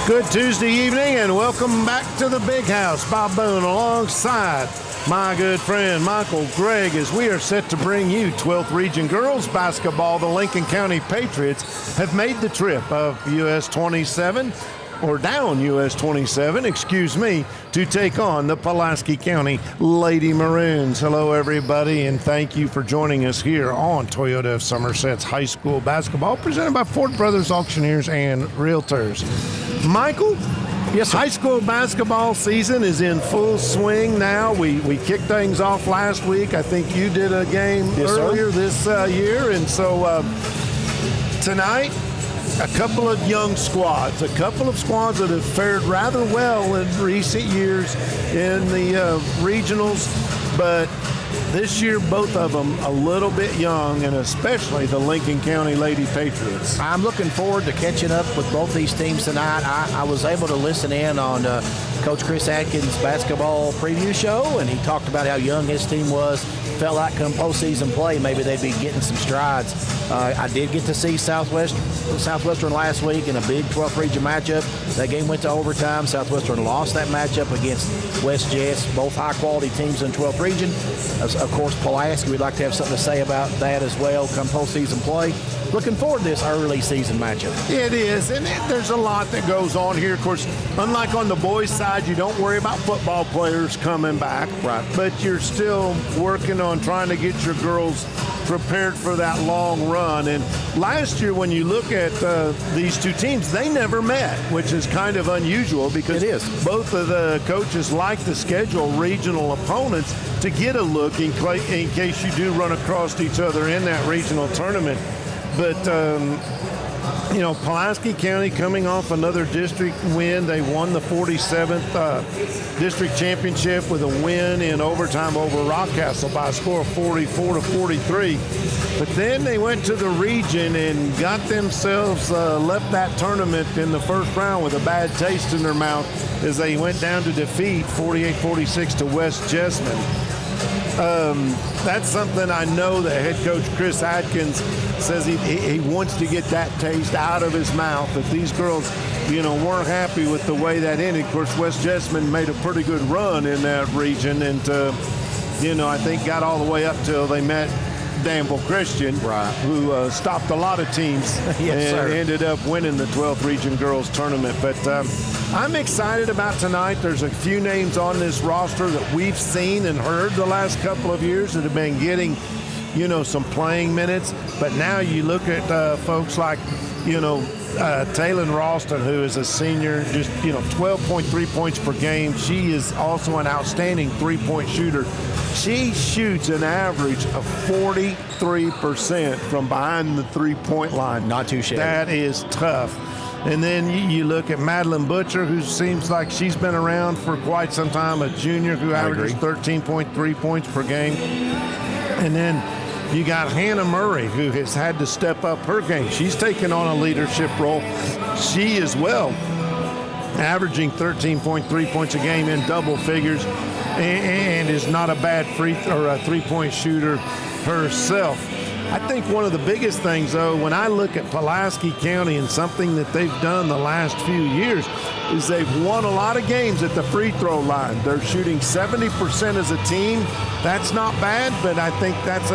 Good Tuesday evening and welcome back to the Big House. Bob Boone alongside my good friend Michael Gregg as we are set to bring you 12th Region Girls Basketball. The Lincoln County Patriots have made the trip of US 27, or down US 27, to take on the Pulaski County Lady Maroons. Hello everybody and thank you for joining us here on Toyota of Somerset's High School Basketball, presented by Ford Brothers Auctioneers and Realtors. Michael? Yes, sir. High school basketball season is in full swing now. We kicked things off last week. I think you did a game earlier this year. And so tonight, a couple of young squads, a couple of squads that have fared rather well in recent years in the regionals. But this year, both of them a little bit young, and especially the Lincoln County Lady Patriots. I'm looking forward to catching up with both these teams tonight. I was able to listen in on Coach Chris Atkins' basketball preview show, and he talked about how young his team was. Felt like come postseason play, maybe they'd be getting some strides. I did get to see Southwestern last week in a big 12th region matchup. That game went to overtime. Southwestern lost that matchup against West Jets, both high-quality teams in 12th region. Of course, Pulaski, we'd like to have something to say about that as well come postseason play. Looking forward to this early season matchup. It is, and there's a lot that goes on here. Of course, unlike on the boys' side, you don't worry about football players coming back. Right. But you're still working on trying to get your girls prepared for that long run. And last year, when you look at these two teams, they never met, which is kind of unusual because both of the coaches like to schedule regional opponents to get a look in case you do run across each other in that regional tournament. But, Pulaski County coming off another district win. They won the 47th district championship with a win in overtime over Rockcastle by a score of 44-43. But then they went to the region and got themselves left that tournament in the first round with a bad taste in their mouth as they went down to defeat 48-46 to West Jessamine. That's something I know that head coach Chris Atkins says he wants to get that taste out of his mouth, that these girls, weren't happy with the way that ended. Of course, West Jessamine made a pretty good run in that region and, I think got all the way up till they met Danville Christian, right, who stopped a lot of teams and ended up winning the 12th Region Girls Tournament. But I'm excited about tonight. There's a few names on this roster that we've seen and heard the last couple of years that have been getting, some playing minutes. But now you look at folks like, Taylor Ralston, who is a senior, just, 12.3 points per game. She is also an outstanding three-point shooter. She shoots an average of 43% from behind the three-point line. Not too shabby. That is tough. And then you look at Madeline Butcher, who seems like she's been around for quite some time, a junior who averages 13.3 points per game. And then you got Hannah Murray, who has had to step up her game. She's taken on a leadership role. She as well, averaging 13.3 points a game in double figures, and is not a bad three-point shooter herself. I think one of the biggest things, though, when I look at Pulaski County and something that they've done the last few years, is they've won a lot of games at the free throw line. They're shooting 70% as a team. That's not bad, but I think that's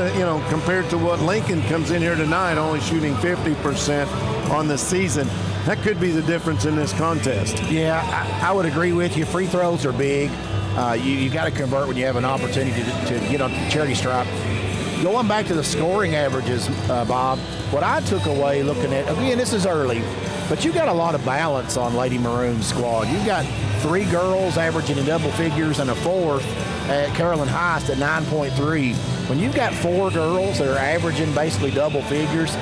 compared to what Lincoln comes in here tonight, only shooting 50% on the season. That could be the difference in this contest. Yeah, I would agree with you. Free throws are big. You got to convert when you have an opportunity to get on the charity stripe. Going back to the scoring averages, Bob, what I took away looking at, again, this is early, but you got a lot of balance on Lady Maroon's squad. You've got 3 girls averaging in double figures and a 4th at Carolyn Heist at 9.3. When you've got 4 girls that are averaging basically double figures,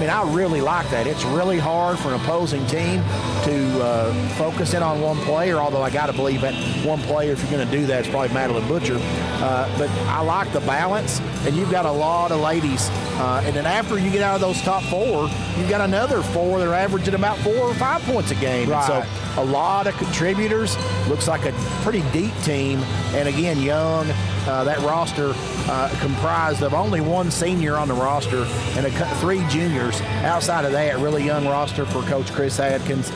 I really like that. It's really hard for an opposing team to focus in on one player, although I got to believe that one player, if you're going to do that, is probably Madeline Butcher. But I like the balance, and you've got a lot of ladies. And then after you get out of those top 4, you've got another 4 that are averaging about 4 or 5 points a game. Right. And so a lot of contributors. Looks like a pretty deep team. And again, young. That roster comprised of only 1 senior on the roster and 3 juniors. Outside of that, really young roster for Coach Chris Adkins.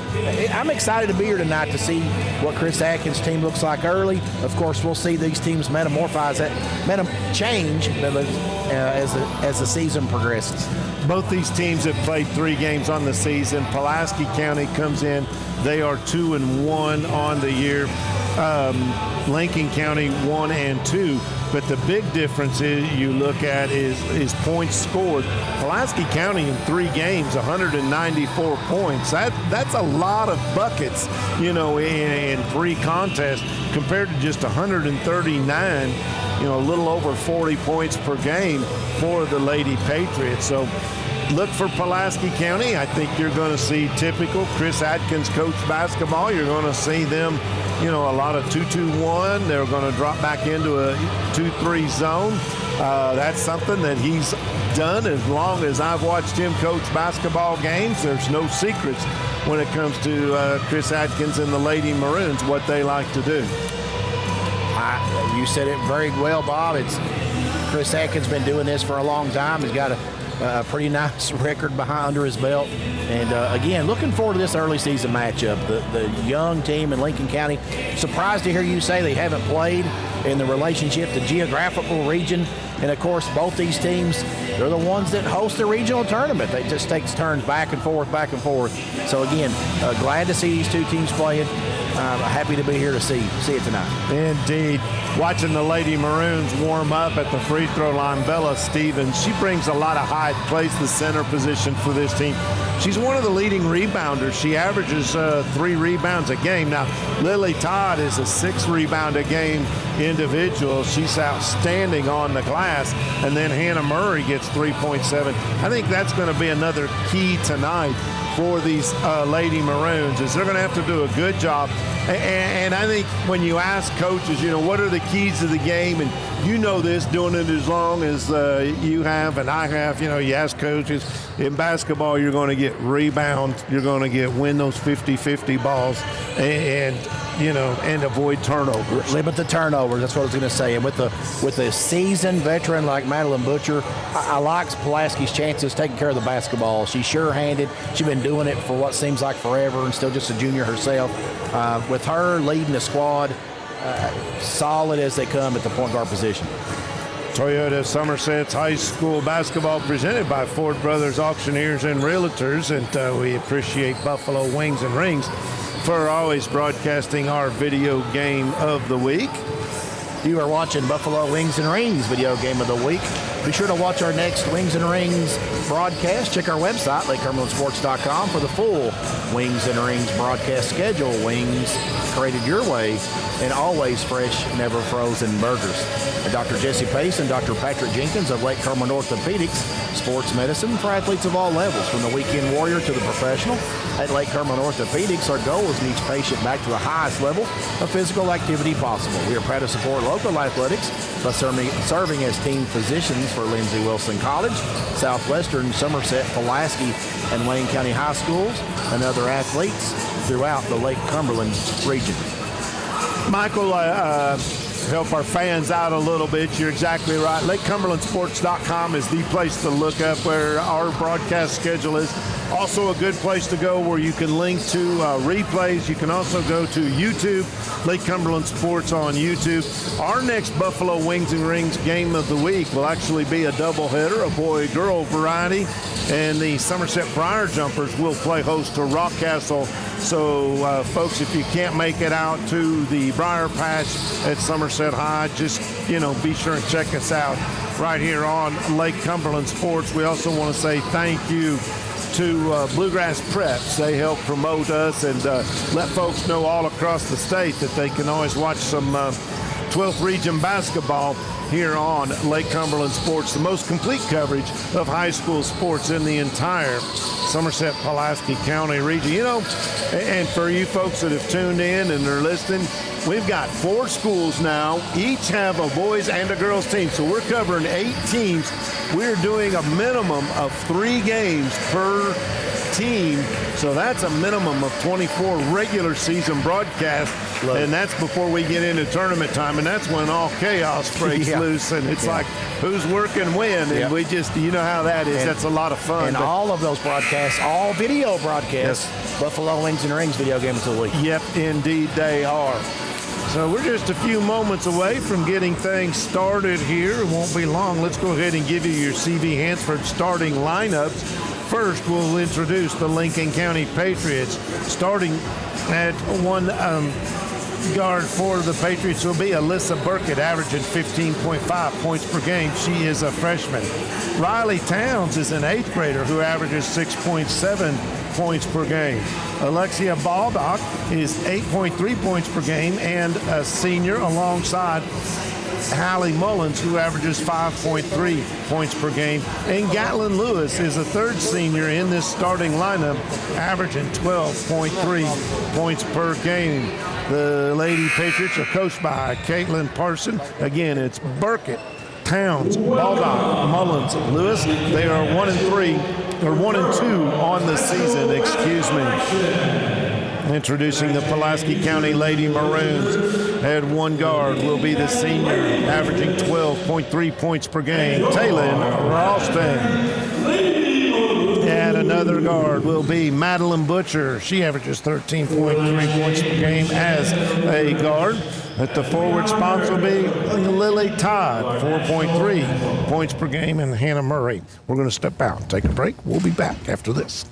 I'm excited to be here tonight to see what Chris Adkins' team looks like early. Of course, we'll see these teams change as the season progresses. Both these teams have played 3 games on the season. Pulaski County comes in. They are 2-1 on the year. Lincoln County 1-2. But the big difference you look at is points scored. Pulaski County in 3 games, 194 points. That's a lot of buckets, in 3 contests compared to just 139. A little over 40 points per game for the Lady Patriots. So look for Pulaski County. I think you're going to see typical Chris Adkins coach basketball. You're going to see them, a lot of 2-2-1. They're going to drop back into a 2-3 zone. That's something that he's done as long as I've watched him coach basketball games. There's no secrets when it comes to Chris Adkins and the Lady Maroons, what they like to do. You said it very well, Bob. It's Chris Adkins been doing this for a long time. He's got a pretty nice record under his belt. And again, looking forward to this early season matchup. The young team in Lincoln County. Surprised to hear you say they haven't played in the relationship, the geographical region. And of course, both these teams, they're the ones that host the regional tournament. They just take turns back and forth. So again, glad to see these 2 teams playing. Happy to be here to see it tonight. Indeed. Watching the Lady Maroons warm up at the free throw line, Bella Stevens, she brings a lot of height, plays the center position for this team. She's one of the leading rebounders. She averages 3 rebounds a game. Now, Lily Todd is a 6 rebound a game individual. She's outstanding on the glass. And then Hannah Murray gets 3.7. I think that's going to be another key tonight for these Lady Maroons, is they're going to have to do a good job. And I think when you ask coaches, what are the keys to the game, and this doing it as long as you have and I have, you ask coaches, in basketball you're going to get rebounds, you're going to win those 50-50 balls, and avoid turnovers. Limit the turnovers. That's what I was going to say. And with a seasoned veteran like Madeline Butcher, I like Pulaski's chances taking care of the basketball. She's sure-handed. She's been doing it for what seems like forever, and still just a junior herself. With her leading the squad, solid as they come at the point guard position. Toyota Somerset's high school basketball presented by Ford Brothers Auctioneers and Realtors, and we appreciate Buffalo Wings and Rings for always broadcasting our video game of the week. You are watching Buffalo Wings and Rings video game of the week. Be sure to watch our next Wings and Rings broadcast. Check our website, LakeCumberlandSports.com, for the full Wings and Rings broadcast schedule. Wings created your way, and always fresh, never frozen burgers. And Dr. Jesse Pace and Dr. Patrick Jenkins of Lake Cumberland Orthopedics, sports medicine for athletes of all levels, from the weekend warrior to the professional. At Lake Cumberland Orthopedics, our goal is to get each patient back to the highest level of physical activity possible. We are proud to support local athletics by serving as team physicians for Lindsey Wilson College, Southwestern, Somerset, Pulaski, and Wayne County High Schools, and other athletes throughout the Lake Cumberland region. Michael, help our fans out a little bit. You're exactly right. LakeCumberlandSports.com is the place to look up where our broadcast schedule is. Also a good place to go where you can link to replays. You can also go to YouTube, Lake Cumberland Sports on YouTube. Our next Buffalo Wings and Rings game of the week will actually be a doubleheader, a boy-girl variety, and the Somerset Briar Jumpers will play host to Rockcastle. So, folks, if you can't make it out to the Briar Patch at Somerset High, just, be sure and check us out right here on Lake Cumberland Sports. We also want to say thank you to Bluegrass Preps. They help promote us and let folks know all across the state that they can always watch some 12th Region basketball here on Lake Cumberland Sports, the most complete coverage of high school sports in the entire Somerset, Pulaski County region. And for you folks that have tuned in and are listening, we've got 4 schools now. Each have a boys and a girls team. So we're covering 8 teams. We're doing a minimum of 3 games per team. So that's a minimum of 24 regular season broadcasts. And that's before we get into tournament time. And that's when all chaos breaks loose. And it's like, who's working when? And we just, you know how that is. That's a lot of fun. And all of those broadcasts, all video broadcasts, Buffalo Wings and Rings video game of the week. Yep, indeed they are. So we're just a few moments away from getting things started here. It won't be long. Let's go ahead and give you your CV Hansford starting lineups. First, we'll introduce the Lincoln County Patriots. Starting at one guard for the Patriots will be Alyssa Burkett, averaging 15.5 points per game. She is a freshman. Riley Towns is an 8th grader who averages 6.7 points per game. Alexia Baldock is 8.3 points per game and a senior alongside Hallie Mullins, who averages 5.3 points per game. And Gatlin Lewis is a 3rd senior in this starting lineup, averaging 12.3 points per game. The Lady Patriots are coached by Caitlin Parson. Again, it's Burkett, Towns, Baldock, Mullins, Lewis. They are 1-3, or 1-2 on the season, excuse me. Introducing the Pulaski County Lady Maroons. At one guard will be the senior, averaging 12.3 points per game, Taylon Ralston. At another guard will be Madeline Butcher. She averages 13.3 points per game as a guard. At the forward spots will be Lily Todd, 4.3 points per game, and Hannah Murray. We're going to step out and take a break. We'll be back after this.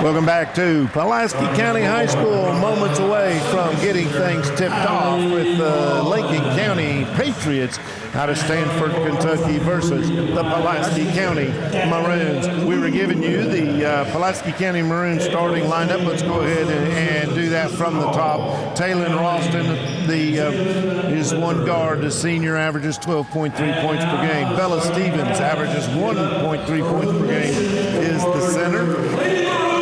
Welcome back to Pulaski County High School, moments away from getting things tipped off with the Lincoln County Patriots out of Stanford, Kentucky versus the Pulaski County Maroons. We were giving you the Pulaski County Maroons starting lineup. Let's go ahead and do that from the top. Taylon Ralston is one guard. The senior averages 12.3 points per game. Bella Stevens averages 1.3 points per game, is the center.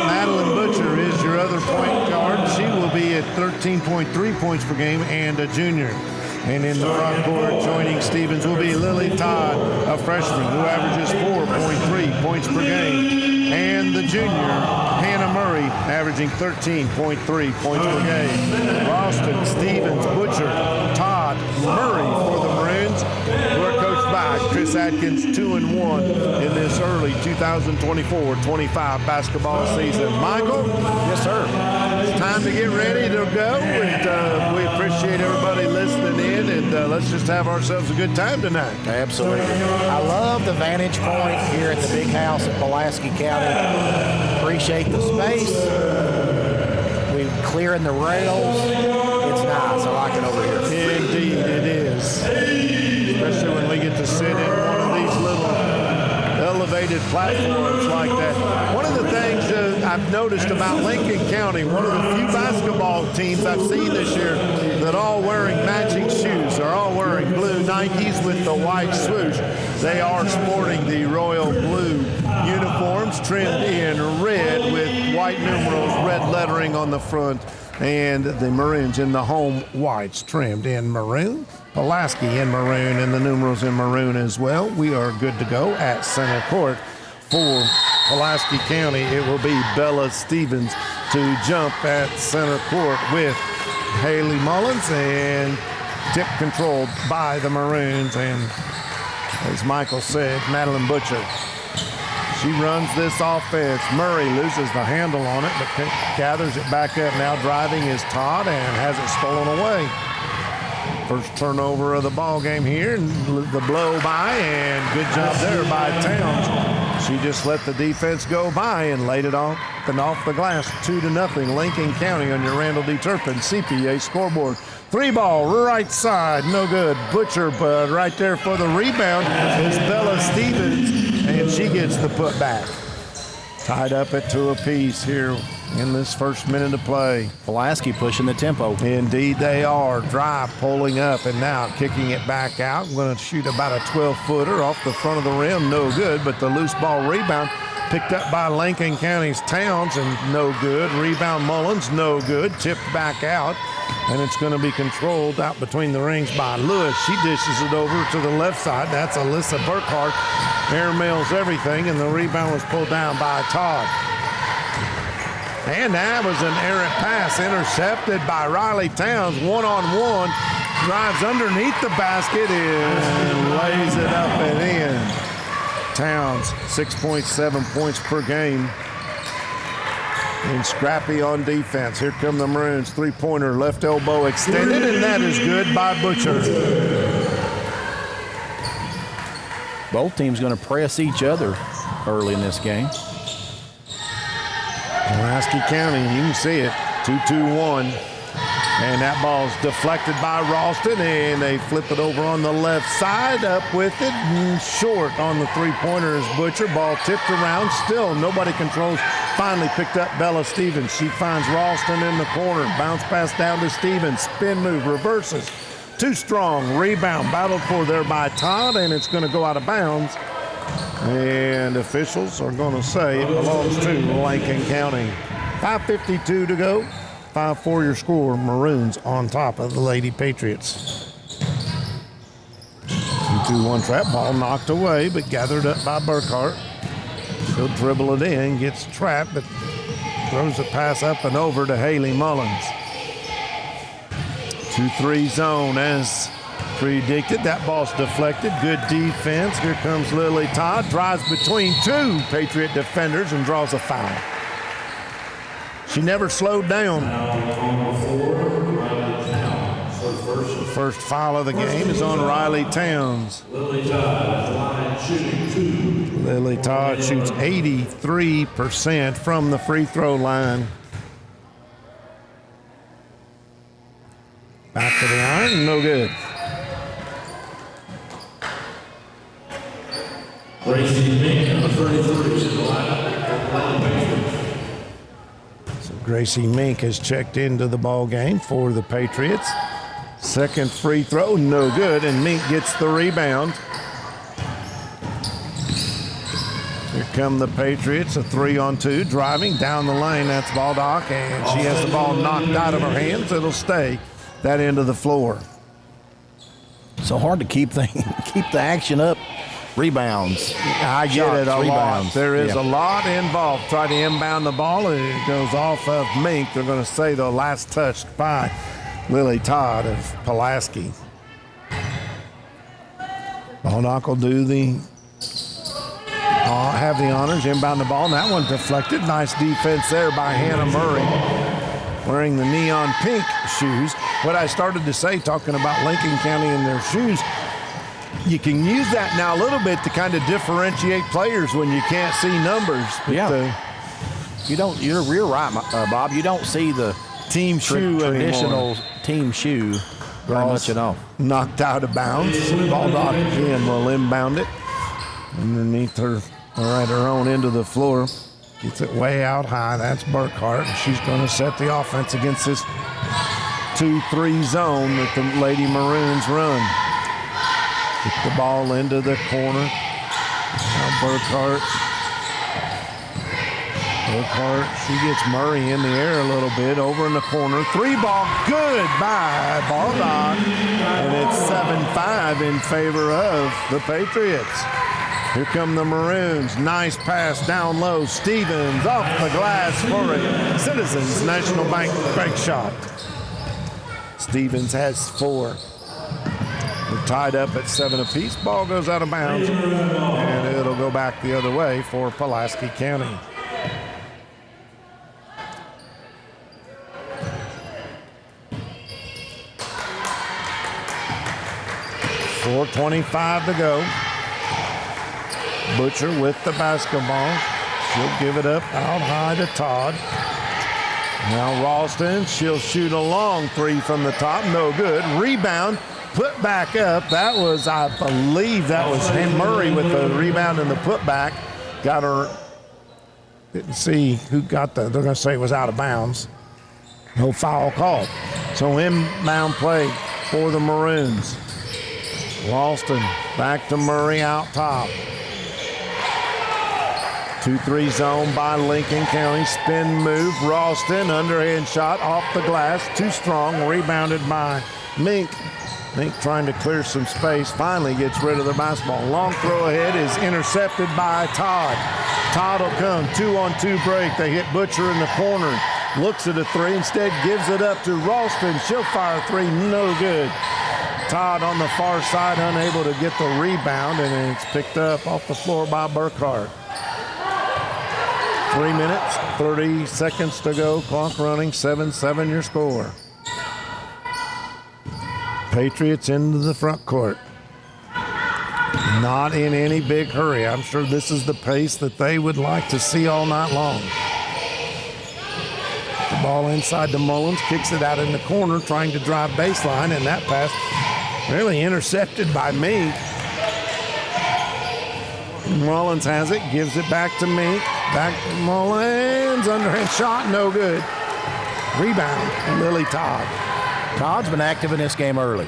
Madeline Butcher is your other point guard. She will be at 13.3 points per game and a junior. And in the front court, joining Stevens will be Lily Todd, a freshman who averages 4.3 points per game. And the junior, Hannah Murray, averaging 13.3 points per game. Ralston, Stevens, Butcher, Todd, Murray for the Maroons, who are coached by side. Chris Atkins 2-1 in this early 2024-25 basketball season. Michael? Yes, sir. It's time to get ready to go, and we appreciate everybody listening in, and let's just have ourselves a good time tonight. Absolutely. I love the vantage point here at the big house in Pulaski County. Appreciate the space. We're clearing the rails. It's nice. I like it over here. Indeed, it is. Especially when we get to sit in one of these little elevated platforms like that. One of the things I've noticed about Lincoln County, one of the few basketball teams I've seen this year that all wearing matching shoes. They're all wearing blue Nikes with the white swoosh. They are sporting the royal blue uniforms trimmed in red with white numerals, red lettering on the front, and the maroons in the home whites trimmed in maroon. Pulaski in maroon and the numerals in maroon as well. We are good to go at center court for Pulaski County. It will be Bella Stevens to jump at center court with Haley Mullins, and tip controlled by the Maroons. And as Michael said, Madeline Butcher. She runs this offense. Murray loses the handle on it, but gathers it back up. Now driving is Todd and has it stolen away. First turnover of the ball game here, and the blow by, and good job there by Towns. She just let the defense go by and laid it off the glass. 2-0, Lincoln County on your Randall D. Turpin CPA scoreboard. 3-ball, right side, no good. Butcher, but right there for the rebound is Bella Stevens, and she gets the putback. Tied up at 2 apiece here in this first minute of play. Pulaski pushing the tempo. Indeed they are. Drive, pulling up, and now kicking it back out. Going to shoot about a 12-footer off the front of the rim. No good, but the loose ball rebound picked up by Lincoln County's Towns, and no good. Rebound Mullins, no good. Tipped back out, and it's going to be controlled out between the rings by Lewis. She dishes it over to the left side. That's Alyssa Burkhart. Airmails everything, and the rebound was pulled down by Todd. And that was an errant pass intercepted by Riley Towns. One-on-one, drives underneath the basket and lays it up and in. Towns, 6.7 points per game. And scrappy on defense. Here come the Maroons. Three-pointer, left elbow extended, and that is good by Butcher. Both teams going to press each other early in this game. Pulaski County, you can see it, 2-2-1. And that ball's deflected by Ralston, and they flip it over on the left side. Up with it, and short on the three-pointer is Butcher. Ball tipped around, still nobody controls. Finally picked up Bella Stevens. She finds Ralston in the corner. Bounce pass down to Stevens. Spin move, reverses. Too strong, rebound, battled for there by Todd, and it's going to go out of bounds. And officials are going to say it belongs to Lincoln County. 5:52 to go. 5-4 your score. Maroons on top of the Lady Patriots. 2-2-1 trap ball knocked away, but gathered up by Burkhart. She'll dribble it in, gets trapped, but throws a pass up and over to Haley Mullins. 2-3 zone as predicted. That ball's deflected. Good defense. Here comes Lily Todd. Drives between two Patriot defenders and draws a foul. She never slowed down. First foul of the game is on Riley Towns. Lily Todd shoots 83% from the free throw line. Back to the iron, no good. Gracie Mink, number 33, is the lineup. So Gracie Mink has checked into the ball game for the Patriots. Second free throw, no good, and Mink gets the rebound. Here come the Patriots, a 3-on-2, driving down the lane. That's Baldock, and she has the ball knocked out of her hands. It'll stay that end of the floor. So hard to keep the action up. Rebounds. I get it a rebounds. lot. There is a lot involved. Try to inbound the ball, and it goes off of Mink. They're going to say the last touched by Lily Todd of Pulaski. Baldock will do have the honors, inbound the ball, and that one deflected. Nice defense there by Hannah Murray, wearing the neon pink shoes. What I started to say, talking about Lincoln County and their shoes, you can use that now a little bit to kind of differentiate players when you can't see numbers. But, you're right, Bob. You don't see the team shoe traditional team shoe very much at all. Knocked out of bounds. Baldock again will inbound it underneath her, or at her own end of the floor. Gets it way out high. That's Burkhart. She's going to set the offense against this 2-3 zone that the Lady Maroons run. Get the ball into the corner. Now Burkhart, she gets Murray in the air a little bit, over in the corner. 3-ball, good by Baldock. And it's 7-5 in favor of the Patriots. Here come the Maroons. Nice pass down low. Stevens off the glass for a Citizens National Bank break shot. Stevens has 4. We're tied up at 7 apiece. Ball goes out of bounds, and it'll go back the other way for Pulaski County. .4:25 to go. Butcher with the basketball. She'll give it up out high to Todd. Now Ralston, she'll shoot a long 3 from the top. No good. Rebound, put back up. That was, I believe that was Murray with the rebound and the putback. Got her, didn't see who got they're going to say it was out of bounds. No foul called. So inbound play for the Maroons. Ralston back to Murray out top. 2-3 zone by Lincoln County. Spin move. Ralston, underhand shot off the glass. Too strong. Rebounded by Mink. Mink trying to clear some space. Finally gets rid of the basketball. Long throw ahead is intercepted by Todd. Todd will come. 2-on-2 break. They hit Butcher in the corner. Looks at a 3. Instead gives it up to Ralston. She'll fire 3. No good. Todd on the far side, unable to get the rebound, and it's picked up off the floor by Burkhart. 3 minutes, 30 seconds to go. Clock running, 7-7 your score. Patriots into the front court. Not in any big hurry. I'm sure this is the pace that they would like to see all night long. The ball inside to Mullins, kicks it out in the corner, trying to drive baseline, and that pass really intercepted by Mink. Mullins has it, gives it back to Mink. Back to Mullins, underhand shot, no good. Rebound, Lily Todd. Todd's been active in this game early.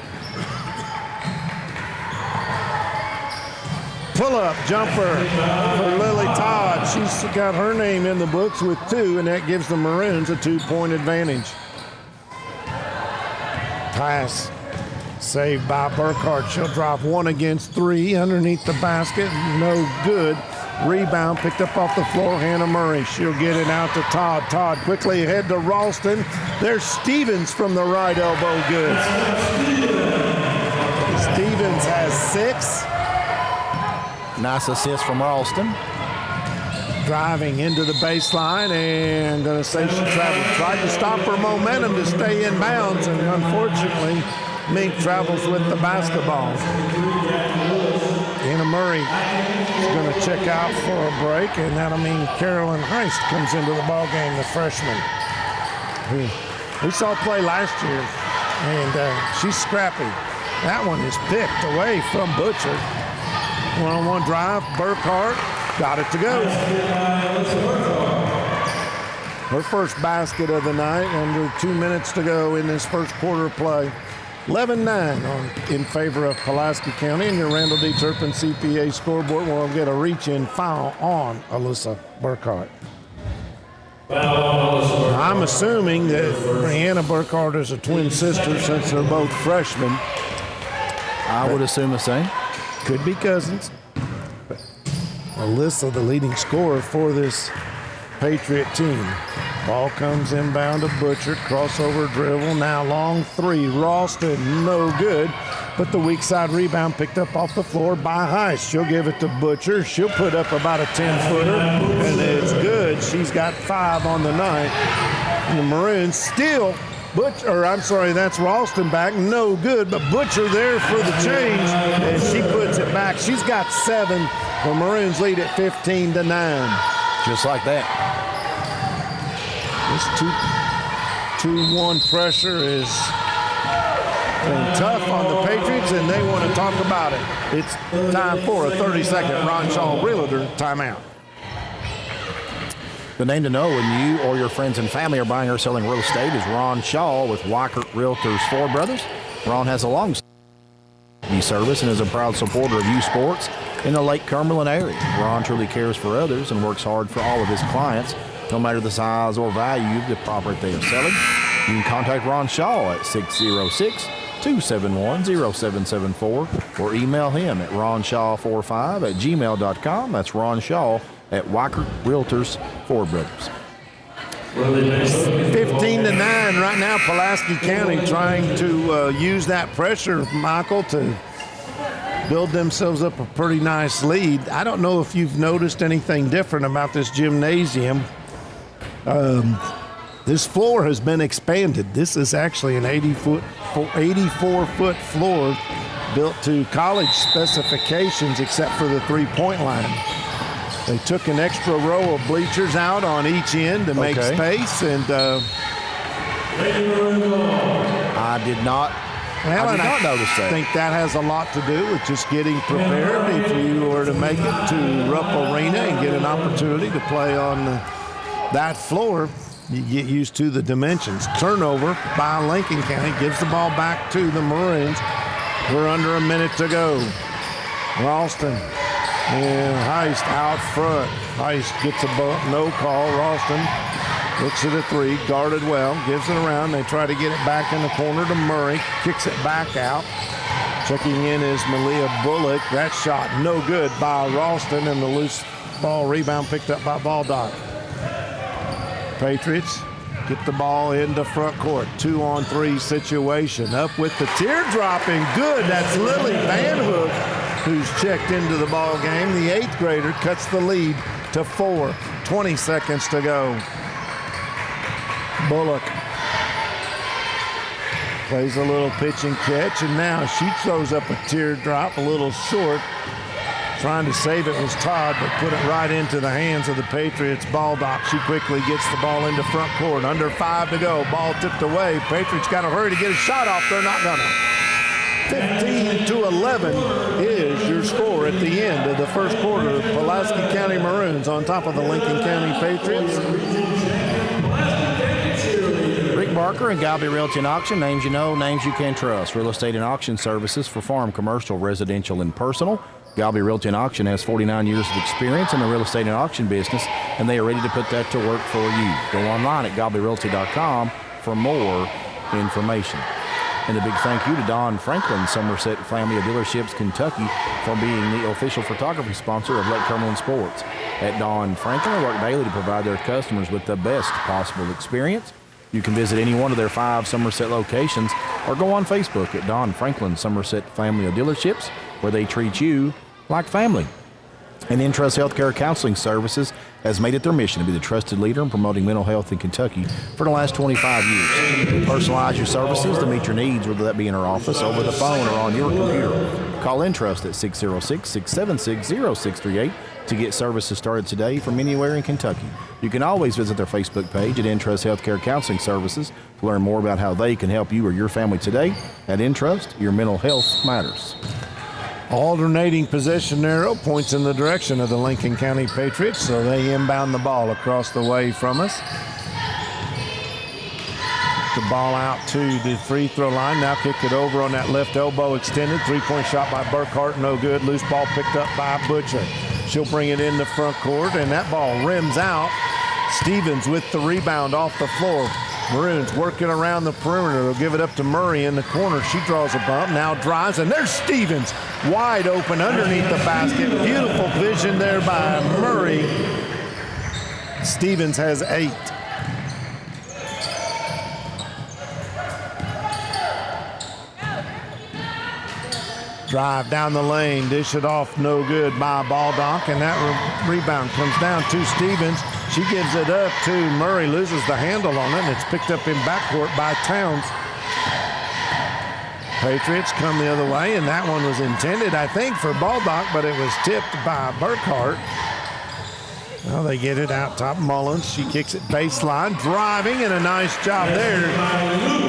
Pull-up jumper for Lily Todd. She's got her name in the books with 2, and that gives the Maroons a 2-point advantage. Pass saved by Burkhart. She'll drop 1 against 3 underneath the basket. No good. Rebound picked up off the floor. Hannah Murray. She'll get it out to Todd. Todd quickly ahead to Ralston. There's Stevens from the right elbow. Good. Stevens has 6. Nice assist from Ralston. Driving into the baseline, and going to say she tried to stop her momentum to stay in bounds, and unfortunately Mink travels with the basketball. Hannah Murray is going to check out for a break, and that'll mean Carolyn Heist comes into the ball game, the freshman. We saw play last year, and she's scrappy. That one is picked away from Butcher. One-on-one drive, Burkhart got it to go. Her first basket of the night, under 2 minutes to go in this first quarter of play. 11-9 in favor of Pulaski County, and your Randall D. Turpin CPA scoreboard will get a reach-in foul on Alyssa Burkhart. I'm assuming that Brianna Burkhart is a twin sister since they're both freshmen. I would assume the same. Could be cousins. But Alyssa, the leading scorer for this Patriot team. Ball comes inbound to Butcher. Crossover dribble. Now long 3. Ralston, no good. But the weak side rebound picked up off the floor by Heist. She'll give it to Butcher. She'll put up about a 10-footer, and it's good. She's got 5 on the night. And the Maroons still, that's Ralston back. No good, but Butcher there for the change, and she puts it back. She's got 7. The Maroons lead at 15-9. Just like that. This 2-1 pressure is been tough on the Patriots, and they want to talk about it. It's time for a 30-second Ron Shaw Realtor timeout. The name to know when you or your friends and family are buying or selling real estate is Ron Shaw with Weichert Realtors Ford Brothers. Ron has a long service and is a proud supporter of youth sports in the Lake Cumberland area. Ron truly cares for others and works hard for all of his clients, no matter the size or value of the property they are selling. You can contact Ron Shaw at 606-271-0774 or email him at ronshaw45@gmail.com. That's Ron Shaw at Weichert Realtors Ford Brothers. 15-9 right now. Pulaski County trying to use that pressure, Michael, to build themselves up a pretty nice lead. I don't know if you've noticed anything different about this gymnasium. This floor has been expanded. This is actually an 84-foot floor built to college specifications except for the three-point line. They took an extra row of bleachers out on each end to make space, and I did not notice that. I think that has a lot to do with just getting prepared if you were to make it to Rupp Arena and get an opportunity to play on that floor. You get used to the dimensions. Turnover by Lincoln County gives the ball back to the Maroons. We're under a minute to go. Ralston and Heist out front. Heist gets a bump, no call. Ralston looks at a 3, guarded well, gives it around. They try to get it back in the corner to Murray, kicks it back out. Checking in is Malia Bullock. That shot no good by Ralston, and the loose ball rebound picked up by Baldock. Patriots get the ball into front court. 2-on-3 situation. Up with the teardrop and good. That's Lily Van Hook, who's checked into the ball game. The 8th grader cuts the lead to 4. 20 seconds to go. Bullock plays a little pitch and catch, and now she throws up a teardrop, a little short. Trying to save it was Todd, but put it right into the hands of the Patriots. Baldock, she quickly gets the ball into front court. Under 5 to go. Ball tipped away. Patriots got to hurry to get a shot off. They're not gonna. 15-11 is your score at the end of the first quarter. Pulaski County Maroons on top of the Lincoln County Patriots. Rick Barker and Galby Realty and Auction. Names you know, names you can trust. Real estate and auction services for farm, commercial, residential, and personal. Galby Realty and Auction has 49 years of experience in the real estate and auction business, and they are ready to put that to work for you. Go online at galbyrealty.com for more information. And a big thank you to Don Franklin, Somerset Family of Dealerships, Kentucky, for being the official photography sponsor of Lake Cumberland Sports. At Don Franklin, they work daily to provide their customers with the best possible experience. You can visit any one of their 5 Somerset locations or go on Facebook at Don Franklin, Somerset Family of Dealerships, where they treat you like family. And Intrust Healthcare Counseling Services has made it their mission to be the trusted leader in promoting mental health in Kentucky for the last 25 years. We personalize your services to meet your needs, whether that be in our office, over the phone, or on your computer. Call Intrust at 606-676-0638 to get services started today from anywhere in Kentucky. You can always visit their Facebook page at Intrust Healthcare Counseling Services to learn more about how they can help you or your family today. At Intrust, your mental health matters. Alternating possession arrow points in the direction of the Lincoln County Patriots, so they inbound the ball across the way from us. The ball out to the free throw line. Now kick it over on that left elbow extended. 3-point shot by Burkhart, no good. Loose ball picked up by Butcher. She'll bring it in the front court, and that ball rims out. Stevens with the rebound off the floor. Maroons working around the perimeter. They'll give it up to Murray in the corner. She draws a bump, now drives, and there's Stevens wide open underneath the basket. Beautiful vision there by Murray. Stevens has 8. Drive down the lane, dish it off, no good by Baldock, and that rebound comes down to Stevens. She gives it up to Murray, loses the handle on it, and it's picked up in backcourt by Towns. Patriots come the other way, and that one was intended, I think, for Baldock, but it was tipped by Burkhart. Well, they get it out top. Mullins, she kicks it baseline, driving, and a nice job there.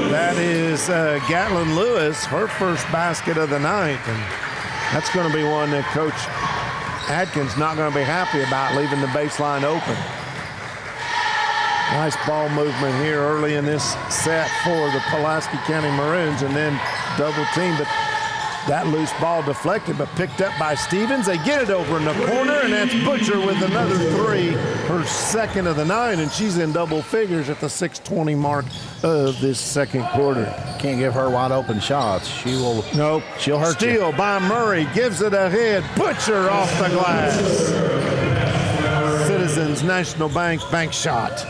That is Gatlin Lewis, her first basket of the night, and that's going to be one that Coach Adkins not going to be happy about, leaving the baseline open. Nice ball movement here early in this set for the Pulaski County Maroons, and then double team, but that loose ball deflected, but picked up by Stevens. They get it over in the corner, and that's Butcher with another three, her second of the night, and she's in double figures at the 6:20 mark of this second quarter. Can't give her wide open shots. She will. Nope. She'll hurt you. Steal by Murray, gives it ahead. Butcher off the glass. Citizens National Bank shot.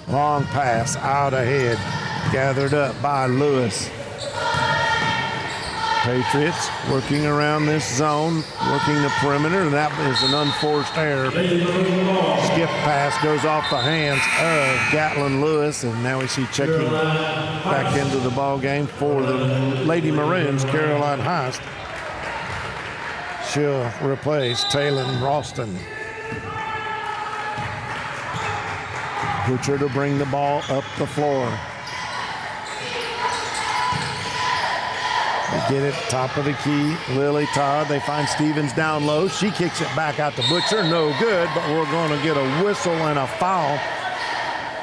Long pass out ahead, gathered up by Lewis. Patriots working around this zone, working the perimeter, and that is an unforced error. Skip pass goes off the hands of Gatlin Lewis, and now we see checking back into the ball game for the Lady Maroons, Caroline Heist. She'll replace Taylon Ralston. Butcher to bring the ball up the floor. They get it top of the key. Lily Todd, they find Stevens down low. She kicks it back out to Butcher. No good, but we're going to get a whistle and a foul.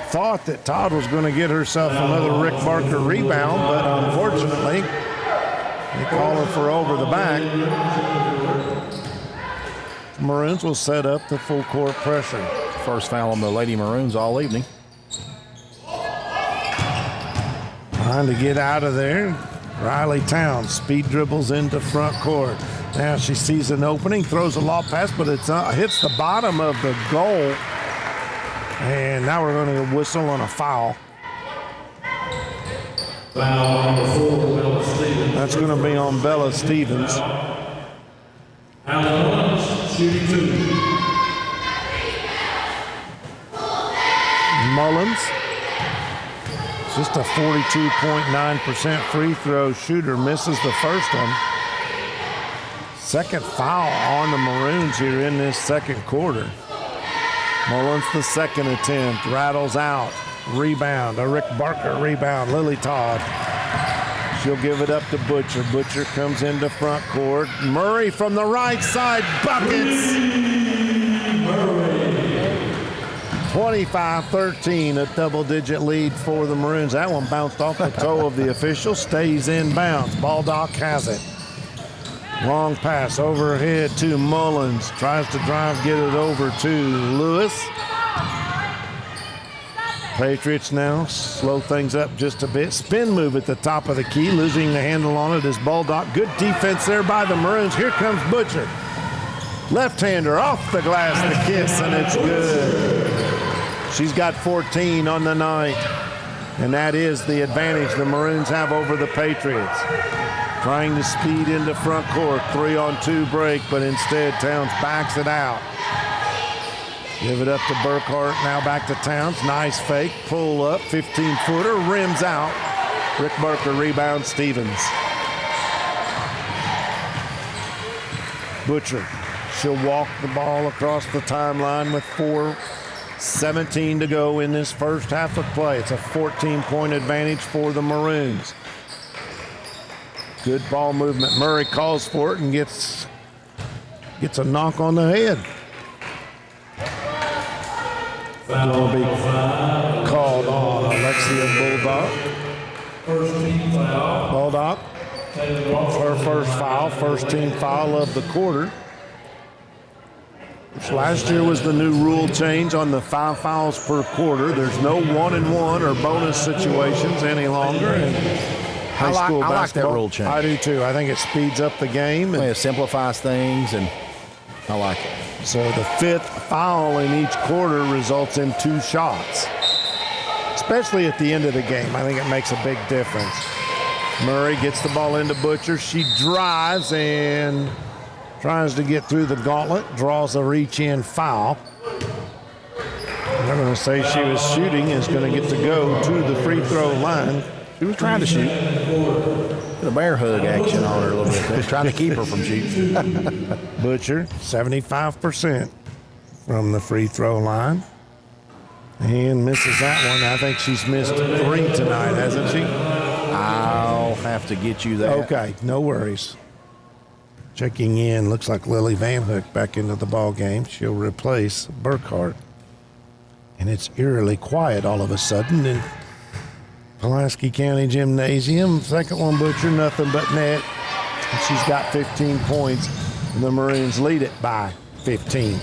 Thought that Todd was going to get herself another Rick Barker rebound, but unfortunately, they call her for over the back. Maroons will set up the full court pressure. First foul on the Lady Maroons all evening. Trying to get out of there. Riley Towns speed dribbles into front court. Now she sees an opening, throws a lob pass, but it hits the bottom of the goal. And now we're going to whistle on a foul. Foul number 4, Bella Stevens. That's going to be on Bella Stevens. Allen shooting 2. Mullins, just a 42.9% free throw shooter, misses the first one. Second foul on the Maroons here in this second quarter. Mullins, the second attempt, rattles out. Rebound, a Rick Barker rebound. Lily Todd. She'll give it up to Butcher. Butcher comes into front court. Murray from the right side, buckets. 25-13, a double-digit lead for the Maroons. That one bounced off the toe of the official, stays in bounds. Baldock has it. Long pass overhead to Mullins. Tries to drive, get it over to Lewis. Patriots now slow things up just a bit. Spin move at the top of the key, losing the handle on it is Baldock. Good defense there by the Maroons. Here comes Butcher. Left-hander off the glass, the kiss, and it's good. She's got 14 on the night, and that is the advantage the Maroons have over the Patriots. Trying to speed into front court, 3-on-2 break, but instead Towns backs it out. Give it up to Burkhart, now back to Towns. Nice fake, pull up, 15-footer, rims out. Rick Barker rebounds Stevens. Butcher, she'll walk the ball across the timeline with 4:17 to go in this first half of play. It's a 14-point advantage for the Maroons. Good ball movement. Murray calls for it and gets a knock on the head. Will be called on Alexia Baldock. Her first foul, first team foul of the quarter. Which last year was the new rule change on the 5 fouls per quarter. There's no 1-and-1 or bonus situations any longer in high school basketball. I like that rule change. I do too. I think it speeds up the game. It simplifies things, and I like it. So the 5th foul in each quarter results in 2 shots. Especially at the end of the game. I think it makes a big difference. Murray gets the ball into Butcher. She drives and tries to get through the gauntlet, draws a reach-in foul. They're going to say she was shooting, is going to get to go to the free throw line. She was trying to shoot. Put a bear hug action on her a little bit. They was trying to keep her from shooting. Butcher, 75% from the free throw line. And misses that one. I think she's missed 3 tonight, hasn't she? I'll have to get you that. Okay, no worries. Checking in, looks like Lily Van Hook back into the ball game. She'll replace Burkhart. And it's eerily quiet all of a sudden in Pulaski County Gymnasium. Second one, Butcher, nothing but net. And she's got 15 points. And the Maroons lead it by 15.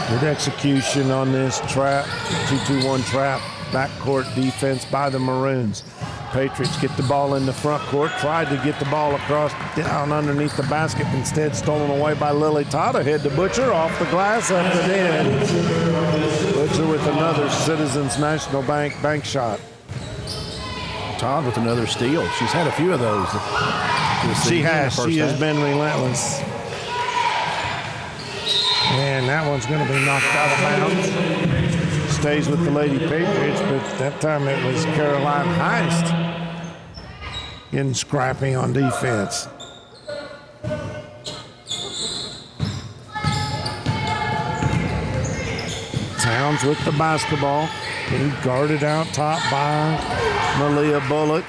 Good execution on this trap, 2-2-1 trap, backcourt defense by the Maroons. Patriots get the ball in the front court, tried to get the ball across down underneath the basket, instead stolen away by Lily Todd. Ahead to Butcher, off the glass, up and in. Butcher with another Citizens National Bank shot. Todd with another steal. She's had a few of those. She has been relentless. And that one's going to be knocked out of bounds. Stays with the Lady Patriots, but that time it was Caroline Heist getting scrappy on defense. Towns with the basketball. Being guarded out top by Malia Bullock.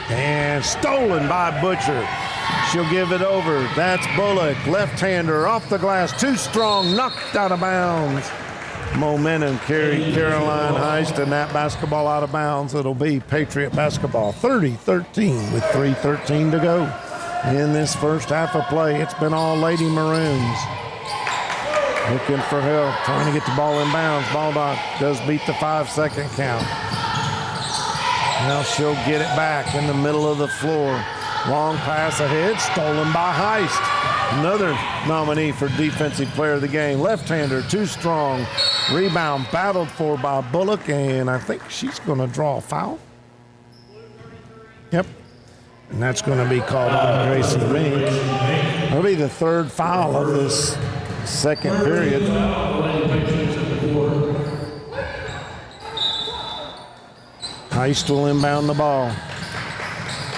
And stolen by Butcher. She'll give it over. That's Bullock. Left-hander off the glass. Too strong. Knocked out of bounds. Momentum carried Caroline Heist and that basketball out of bounds. It'll be Patriot basketball 30-13 with 3:13 to go in this first half of play. It's been all Lady Maroons. Looking for help, trying to get the ball in bounds. Baldock does beat the 5-second count. Now she'll get it back in the middle of the floor. Long pass ahead, stolen by Heist. Another nominee for Defensive Player of the Game. Left-hander, too strong. Rebound battled for by Bullock, and I think she's going to draw a foul. Yep. And that's going to be called on Gracie Rink. That'll be the third foul of this second period. Heist will inbound the ball.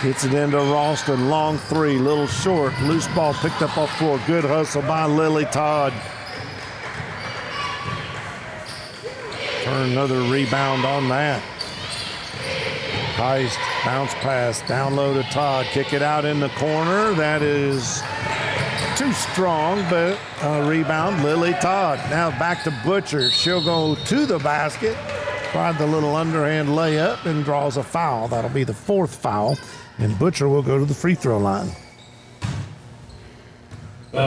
Gets it into Ralston. Long three, little short. Loose ball picked up off floor. Good hustle by Lily Todd. Turn another rebound on that. Heist, bounce pass, down low to Todd. Kick it out in the corner. That is too strong, but a rebound, Lily Todd. Now back to Butcher. She'll go to the basket. Tried the little underhand layup and draws a foul. That'll be the fourth foul. And Butcher will go to the free throw line. It's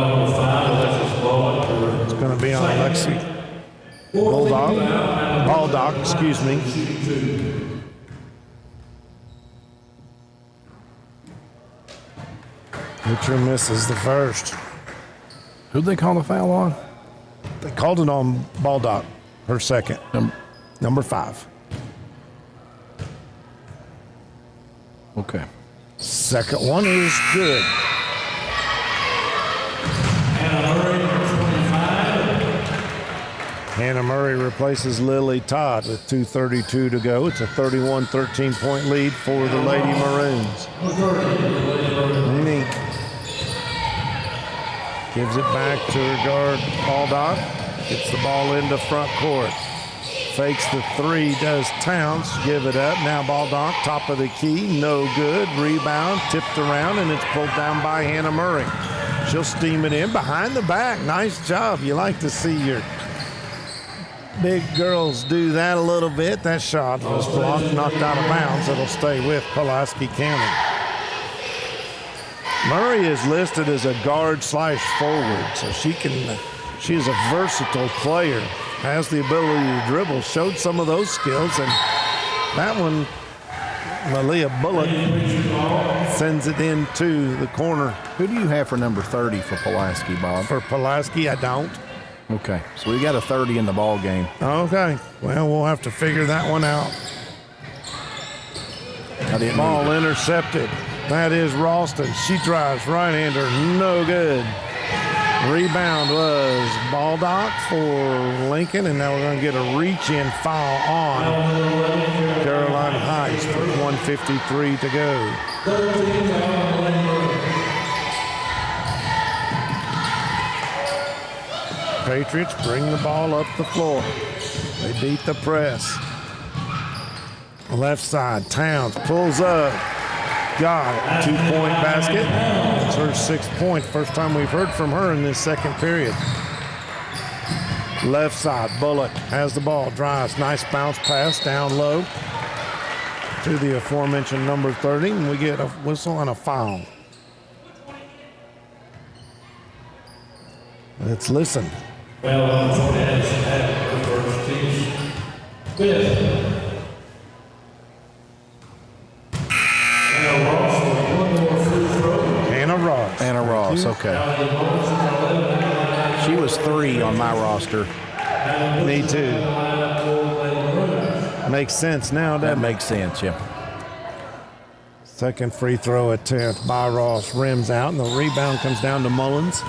going to be on Lexi. Baldock, excuse me. Butcher misses the first. Who'd they call the foul on? They called it on Baldock, her second. Number 5. Okay. Second one is good. Hannah Murray replaces Lily Todd with 2:32 to go. It's a 31-13 lead for the Lady Maroons. Mink gives it back to her guard, Baldock. Gets the ball into front court. Fakes the three, does Towns. Give it up. Now Baldock, top of the key. No good. Rebound, tipped around, and it's pulled down by Hannah Murray. She'll steam it in behind the back. Nice job. You like to see your big girls do that a little bit. That shot was blocked, knocked out of bounds. It'll stay with Pulaski County. Murray is listed as a guard/forward, so she is a versatile player. Has the ability to dribble, showed some of those skills, and that one, Malia Bullock sends it into the corner. Who do you have for number 30 for Pulaski, Bob? For Pulaski, I don't. Okay, so we got a 30 in the ball game. Okay. Well, we'll have to figure that one out. Ball intercepted. That is Ralston. She drives right-hander. No good. Rebound was Baldock for Lincoln, and now we're going to get a reach-in foul on Carolina Heights with 1:53 to go. Patriots bring the ball up the floor. They beat the press. Left side, Towns pulls up. Got it. 2-point basket. That's her 6th point. First time we've heard from her in this second period. Left side, Bullock has the ball, drives. Nice bounce pass down low to the aforementioned number 30, and we get a whistle and a foul. Let's listen. Well, as had the first team. Fifth. Anna Ross, okay. She was 3 on my roster. Me too. Makes sense now, doesn't it? That makes sense, yeah. Second free throw attempt by Ross, rims out, and the rebound comes down to Mullins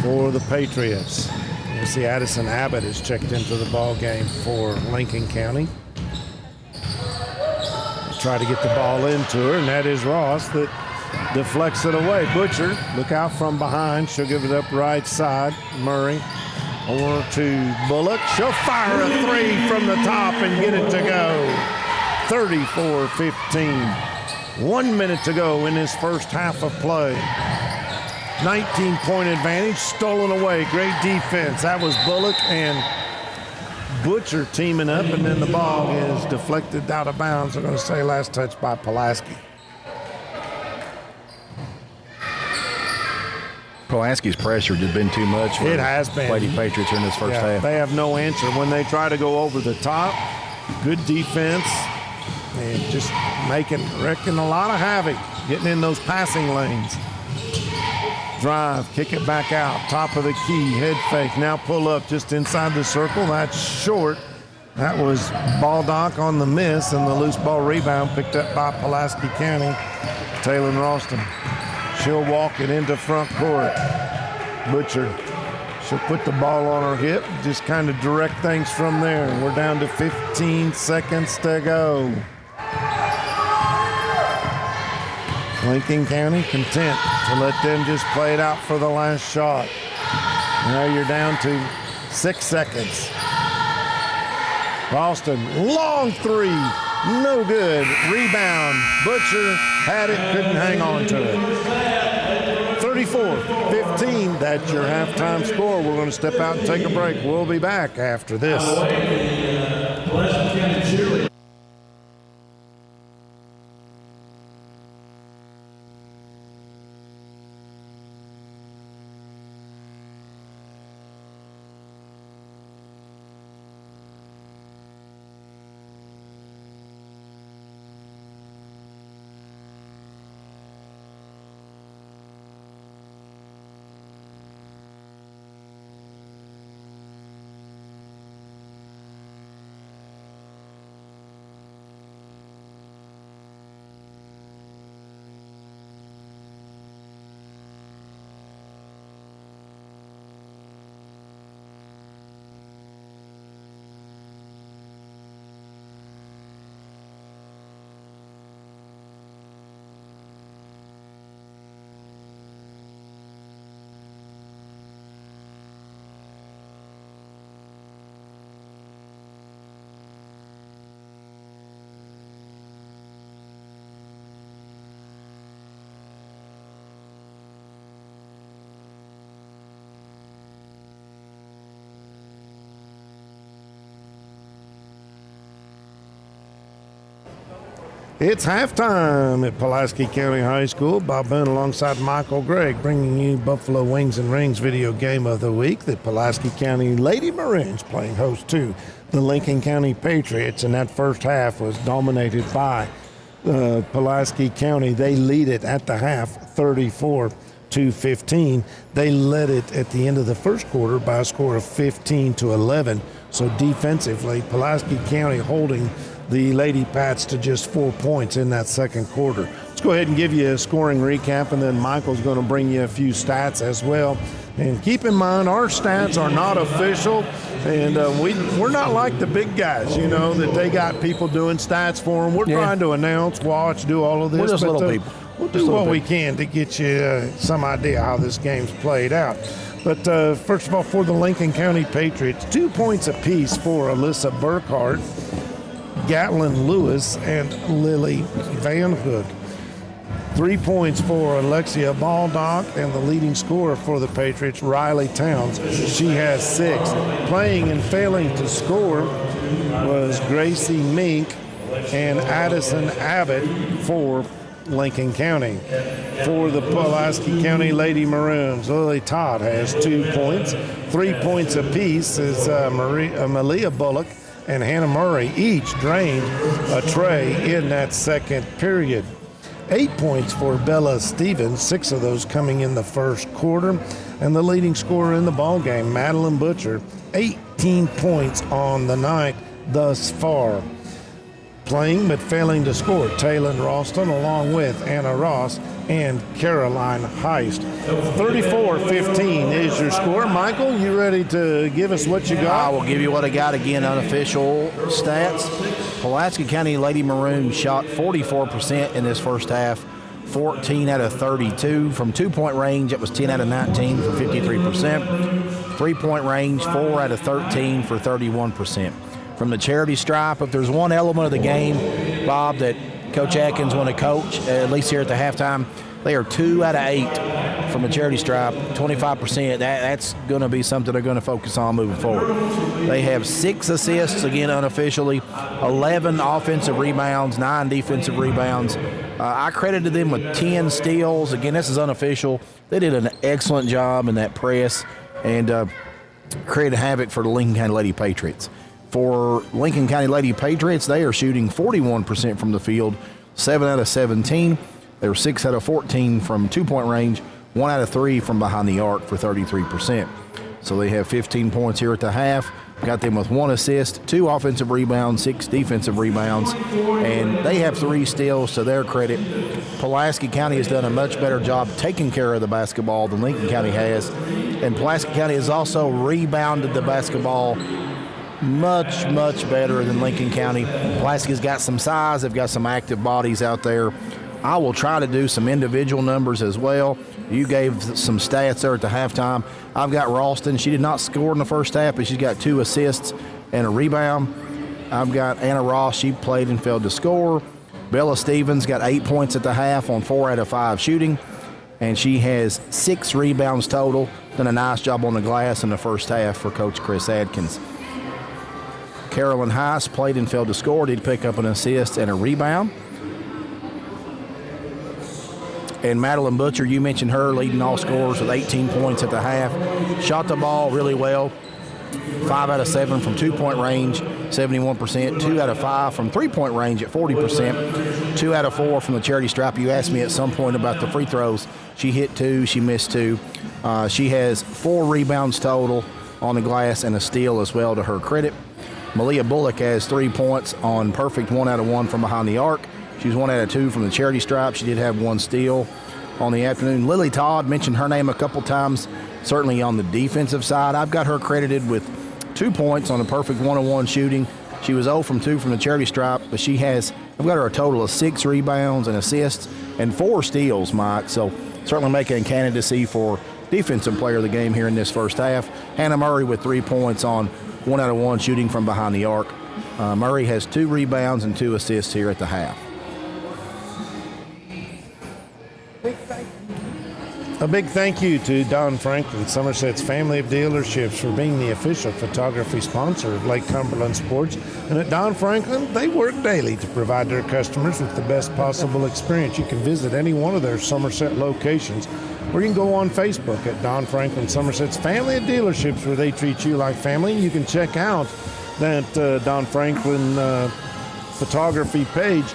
for the Patriots. You see Addison Abbott is checked into the ball game for Lincoln County. Try to get the ball into her, and that is Ross that deflects it away. Butcher, look out from behind. She'll give it up right side. Murray over to Bullock. She'll fire a 3 from the top and get it to go. 34-15. 1 minute to go in this first half of play. 19-point advantage, stolen away. Great defense. That was Bullock and Butcher teaming up, and then the ball is deflected out of bounds. They're going to say last touch by Pulaski. Pulaski's pressure has been too much for it has been. Lady Patriots in this first half. They have no answer. When they try to go over the top, good defense, and just wrecking a lot of havoc, getting in those passing lanes. Drive, kick it back out, top of the key, head fake, now pull up just inside the circle. That's short. That was Baldock on the miss, and the loose ball rebound picked up by Pulaski County. Taylor Ralston. She'll walk it into front court. Butcher. She'll put the ball on her hip, just kind of direct things from there. We're down to 15 seconds to go. Lincoln County content to let them just play it out for the last shot. Now you're down to 6 seconds. Ralston, long 3, no good. Rebound, Butcher had it, couldn't hang on to it. 34-15, that's your halftime score. We're going to step out and take a break. We'll be back after this. It's halftime at Pulaski County High School. Bob Boone alongside Michael Gregg bringing you Buffalo Wings and Rings video game of the week. The Pulaski County Lady Maroons playing host to the Lincoln County Patriots, and that first half was dominated by Pulaski County. They lead it at the half 34-21. 42-15. They led it at the end of the first quarter by a score of 15-11. So defensively, Pulaski County holding the Lady Pats to just 4 points in that second quarter. Let's go ahead and give you a scoring recap, and then Michael's going to bring you a few stats as well. And keep in mind, our stats are not official, and we're not like the big guys, that they got people doing stats for them. We're trying to announce, watch, do all of this. We're just little people. We'll do what we can to get you some idea how this game's played out. But first of all, for the Lincoln County Patriots, 2 points apiece for Alyssa Burkhart, Gatlin Lewis, and Lily Van Hook. 3 points for Alexia Baldock, and the leading scorer for the Patriots, Riley Towns. She has 6. Playing and failing to score was Gracie Mink and Addison Abbott for Lincoln County. For the Pulaski County Lady Maroons, Lily Todd has 2 points. 3 points apiece is Malia Bullock and Hannah Murray each drained a tray in that second period. 8 points for Bella Stevens, 6 of those coming in the first quarter. And the leading scorer in the ballgame, Madeline Butcher, 18 points on the night thus far. Playing but failing to score, Taylor Ralston along with Anna Ross and Caroline Heist. 34-15 is your score. Michael, you ready to give us what you got? I will give you what I got again, unofficial stats. Pulaski County Lady Maroons shot 44% in this first half, 14 out of 32. From 2-point range, it was 10 out of 19 for 53%. 3-point range, 4 out of 13 for 31%. From the charity stripe, if there's one element of the game, Bob, that Coach Atkins want to coach, at least here at the halftime, they are 2 out of 8 from the charity stripe, 25%. That's going to be something they're going to focus on moving forward. They have 6 assists, again unofficially, 11 offensive rebounds, 9 defensive rebounds. I credited them with 10 steals. Again, this is unofficial. They did an excellent job in that press and created havoc for the Lincoln County Lady Patriots. For Lincoln County Lady Patriots, they are shooting 41% from the field, 7 out of 17. They were 6 out of 14 from 2-point range, 1 out of 3 from behind the arc for 33%. So they have 15 points here at the half. Got them with 1 assist, 2 offensive rebounds, 6 defensive rebounds, and they have 3 steals to their credit. Pulaski County has done a much better job taking care of the basketball than Lincoln County has, and Pulaski County has also rebounded the basketball much, much better than Lincoln County. Pulaski's got some size. They've got some active bodies out there. I will try to do some individual numbers as well. You gave some stats there at the halftime. I've got Ralston. She did not score in the first half, but she's got 2 assists and a rebound. I've got Anna Ross. She played and failed to score. Bella Stevens got 8 points at the half on 4 out of 5 shooting, and she has 6 rebounds total. Done a nice job on the glass in the first half for Coach Chris Adkins. Carolyn Heiss played and failed to score, did pick up an assist and a rebound. And Madeline Butcher, you mentioned her, leading all scorers with 18 points at the half. Shot the ball really well. 5 out of 7 from 2-point range, 71%. 2 out of 5 from 3-point range at 40%. 2 out of 4 from the charity stripe. You asked me at some point about the free throws. She hit 2, she missed 2. She has 4 rebounds total on the glass and a steal as well to her credit. Malia Bullock has 3 points on perfect 1 out of 1 from behind the arc. She was 1 out of 2 from the charity stripe. She did have 1 steal on the afternoon. Lily Todd, mentioned her name a couple times, certainly on the defensive side. I've got her credited with 2 points on a perfect 1-on-1 shooting. She was 0 from 2 from the charity stripe, but I've got her a total of 6 rebounds and assists and 4 steals, Mike. So certainly making a candidacy for defensive player of the game here in this first half. Hannah Murray with 3 points on 1 out of 1 shooting from behind the arc. Murray has 2 rebounds and 2 assists here at the half. A big thank you to Don Franklin, Somerset's family of dealerships, for being the official photography sponsor of Lake Cumberland Sports. And at Don Franklin, they work daily to provide their customers with the best possible experience. You can visit any one of their Somerset locations, or you can go on Facebook at Don Franklin, Somerset's family of dealerships, where they treat you like family. You can check out that Don Franklin photography page.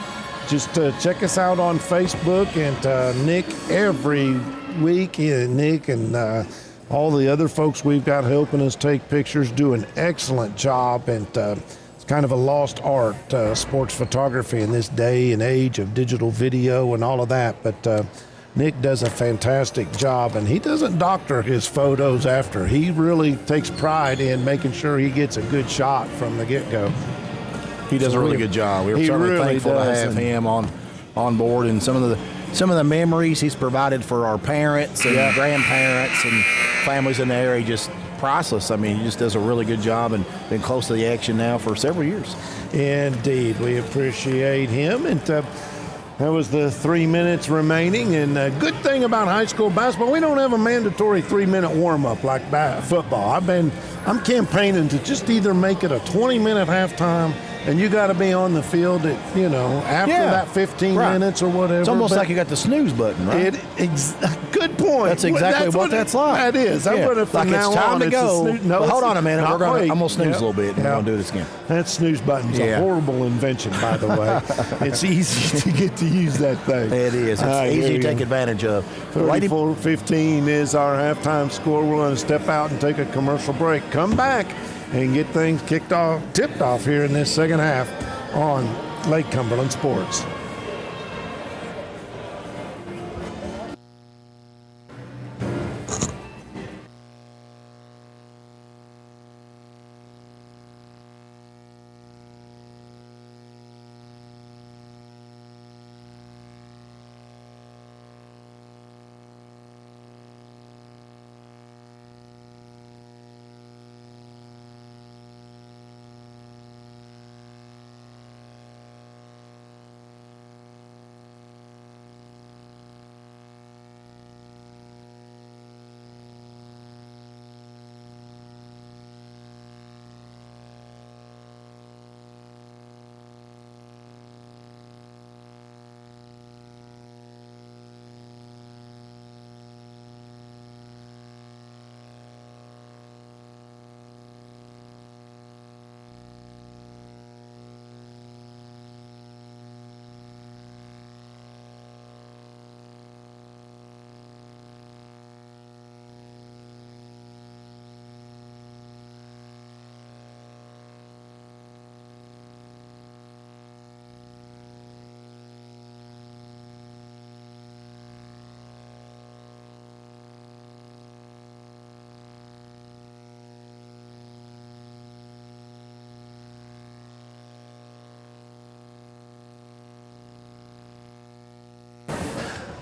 Just check us out on Facebook, and Nick every week. Nick and all the other folks we've got helping us take pictures do an excellent job. And it's kind of a lost art, sports photography in this day and age of digital video and all of that. But Nick does a fantastic job, and he doesn't doctor his photos after. He really takes pride in making sure he gets a good shot from the get-go. He does a really good job. We're certainly really thankful to does, have him on board, and some of the memories he's provided for our parents and grandparents and families in the area, just priceless. I mean, he just does a really good job and been close to the action now for several years. Indeed, we appreciate him. And that was the 3 minutes remaining. And the good thing about high school basketball, we don't have a mandatory 3-minute warm-up like football. I'm campaigning to just either make it a 20-minute halftime, and you got to be on the field at, after that 15 minutes or whatever. It's almost like you got the snooze button, right? Good point. That's exactly what that's like. That is. I'm going to, from now it's time on, to go. No, hold on a minute. I'm going to snooze a little bit, and we're going to do this again. That snooze button's a horrible invention, by the way. It's easy to get to use that thing. It is. It's easy to take advantage of. 34-15 is our halftime score. We're going to step out and take a commercial break. Come back and get things tipped off here in this second half on Lake Cumberland Sports.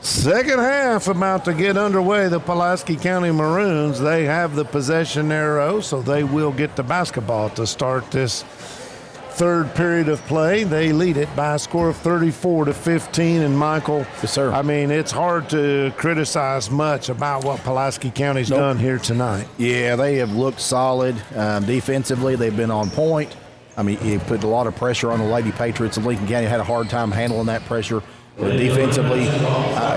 Second half about to get underway. The Pulaski County Maroons, they have the possession arrow, so they will get the basketball to start this third period of play. They lead it by a score of 34-15. And Michael, yes, sir. I mean, it's hard to criticize much about what Pulaski County's done here tonight. Yeah, they have looked solid. Defensively, they've been on point. I mean, you put a lot of pressure on the Lady Patriots, and Lincoln County had a hard time handling that pressure. But defensively,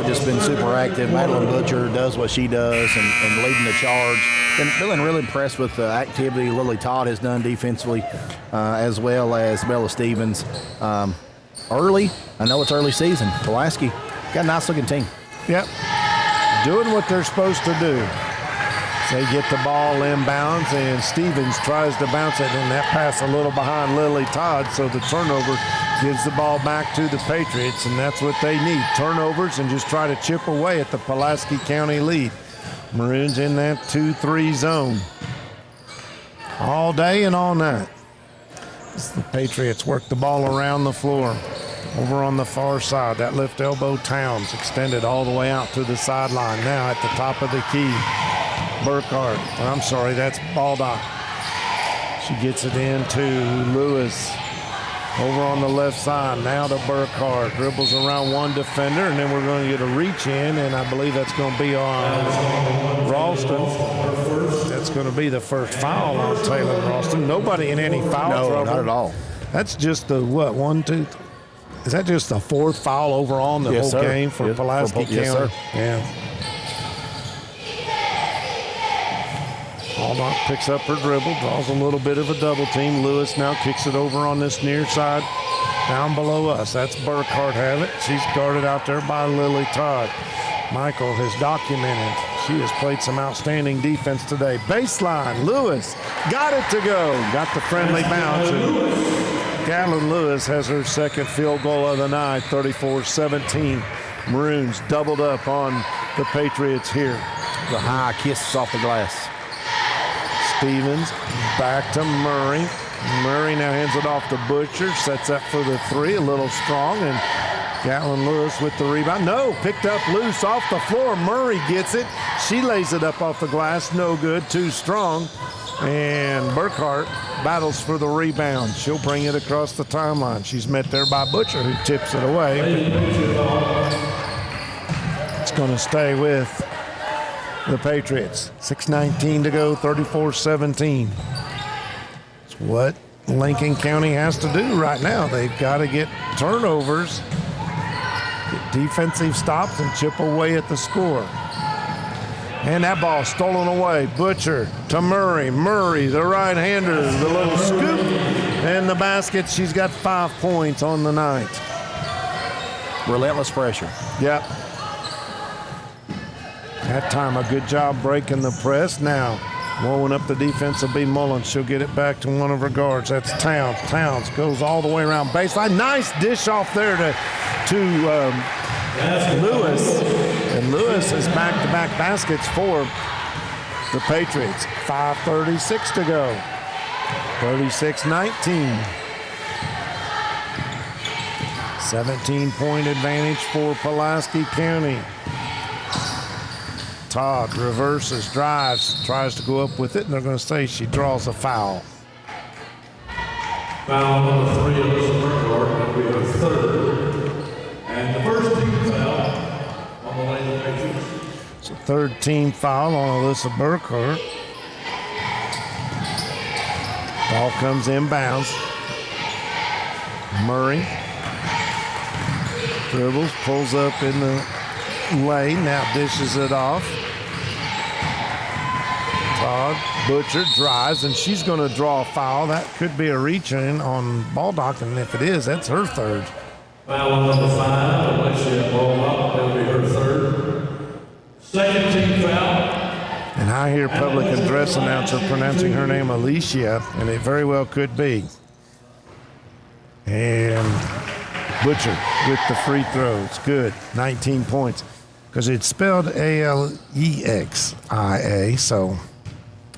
just been super active. Madeline Butcher does what she does and leading the charge. Been feeling really impressed with the activity Lily Todd has done defensively, as well as Bella Stevens. Early, I know it's early season. Pulaski got a nice-looking team. Yep, doing what they're supposed to do. They get the ball inbounds, and Stevens tries to bounce it, and that pass a little behind Lily Todd, so the turnover gives the ball back to the Patriots, and that's what they need, turnovers, and just try to chip away at the Pulaski County lead. Maroons in that 2-3 zone all day and all night. As the Patriots work the ball around the floor. Over on the far side, that left elbow Towns extended all the way out to the sideline. Now at the top of the key, Burkhart. I'm sorry, that's Baldock. She gets it into Lewis. Over on the left side, now to Burkhart. Dribbles around one defender, and then we're going to get a reach in, and I believe that's going to be on Ralston. That's going to be the first foul on Taylor Ralston. Nobody in any foul trouble. No, not at all. That's just the, what, 1, 2, is that just the fourth foul overall in the whole game for Pulaski County? Yes, sir. Yeah. Baldock picks up her dribble, draws a little bit of a double team. Lewis now kicks it over on this near side, down below us. That's Burkhart have it. She's guarded out there by Lily Todd. Michael has documented she has played some outstanding defense today. Baseline, Lewis got it to go. Got the friendly bounce. And Gatlin Lewis has her second field goal of the night, 34-17. Maroons doubled up on the Patriots here. The high kiss off the glass. Stevens back to Murray. Murray now hands it off to Butcher. Sets up for the three, a little strong. And Gatlin Lewis with the rebound. No, picked up loose off the floor. Murray gets it. She lays it up off the glass. No good, too strong. And Burkhart battles for the rebound. She'll bring it across the timeline. She's met there by Butcher, who tips it away. It's going to stay with the Patriots. 6:19 to go, 34-17. It's what Lincoln County has to do right now. They've got to get turnovers, get defensive stops, and chip away at the score. And that ball stolen away. Butcher to Murray. Murray, the right-hander, the little scoop, and the basket. She's got 5 points on the night. Relentless pressure. Yep. That time, a good job breaking the press. Now, blowing up the defense will be Mullins. She'll get it back to one of her guards. That's Towns. Towns goes all the way around baseline. Nice dish off there to Lewis. And Lewis is back-to-back baskets for the Patriots. 5:36 to go. 36-19. 17-point advantage for Pulaski County. Todd reverses, drives, tries to go up with it, and they're going to say she draws a foul. Foul number 3, Alyssa Burkhart, will be her third. And the first team foul on the Lady Patriots. It's a third team foul on Alyssa Burkhart. Ball comes inbounds. Murray dribbles, pulls up in the lane, now dishes it off. Todd Butcher drives, and she's going to draw a foul. That could be a reach-in on Baldock, and if it is, that's her third. Foul on number 5, Alicia Baldock, that'll be her third. Second team foul. And I hear public address announcer pronouncing her name Alicia, and it very well could be. And Butcher with the free throw. It's good. 19 points. Because it's spelled Alexia, so.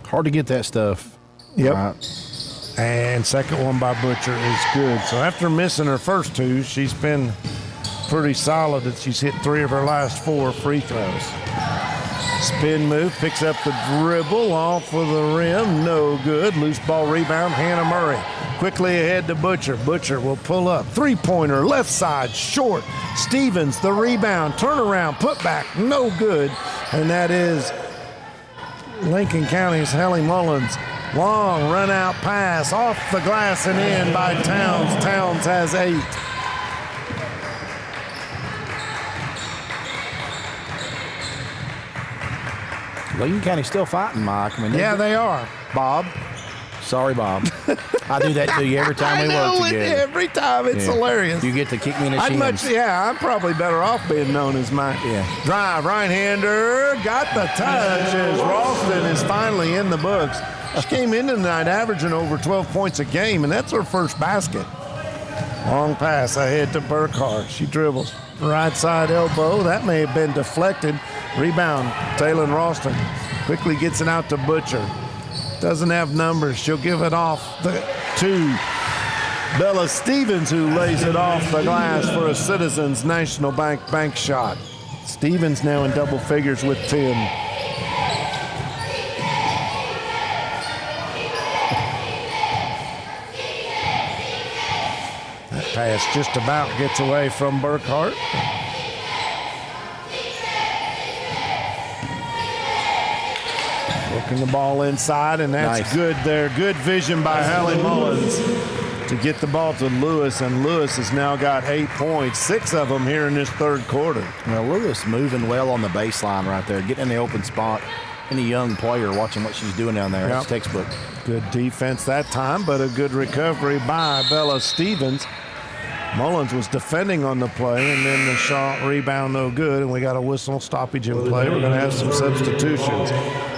Hard to get that stuff. Yep. Right. And second one by Butcher is good. So after missing her first two, she's been pretty solid that she's hit 3 of her last 4 free throws. Spin move, picks up the dribble off of the rim. No good. Loose ball rebound, Hannah Murray. Quickly ahead to Butcher. Butcher will pull up. 3-pointer, left side, short. Stevens, the rebound, turnaround, put back, no good. And that is Lincoln County's Hallie Mullins. Long run out pass off the glass and in by Towns. Towns has 8. Lincoln County still fighting, Mike. I mean, Yeah, they are. Bob. Sorry, Bob. I do that to you every time we work together. Every time. It's hilarious. You get to kick me in the shins. I'm probably better off being known as Mike. Yeah. Drive, right-hander, got the touch as Ralston is finally in the books. She came into the night averaging over 12 points a game, and that's her first basket. Long pass ahead to Burkhart. She dribbles. Right side elbow. That may have been deflected. Rebound, Taylor Ralston. Quickly gets it out to Butcher. Doesn't have numbers. She'll give it off to Bella Stevens, who lays it off the glass for a Citizens National Bank shot. Stevens now in double figures with 10. That pass just about gets away from Burkhart. Working the ball inside, and that's nice. Good there. Good vision by Hallie Mullins to get the ball to Lewis, and Lewis has now got 8 points, 6 of them here in this third quarter. Well, Lewis moving well on the baseline right there, getting in the open spot. Any young player watching what she's doing down there, That's textbook. Good defense that time, but a good recovery by Bella Stevens. Mullins was defending on the play, and then the shot rebound no good, and we got a whistle stoppage in play. We're going to have some substitutions.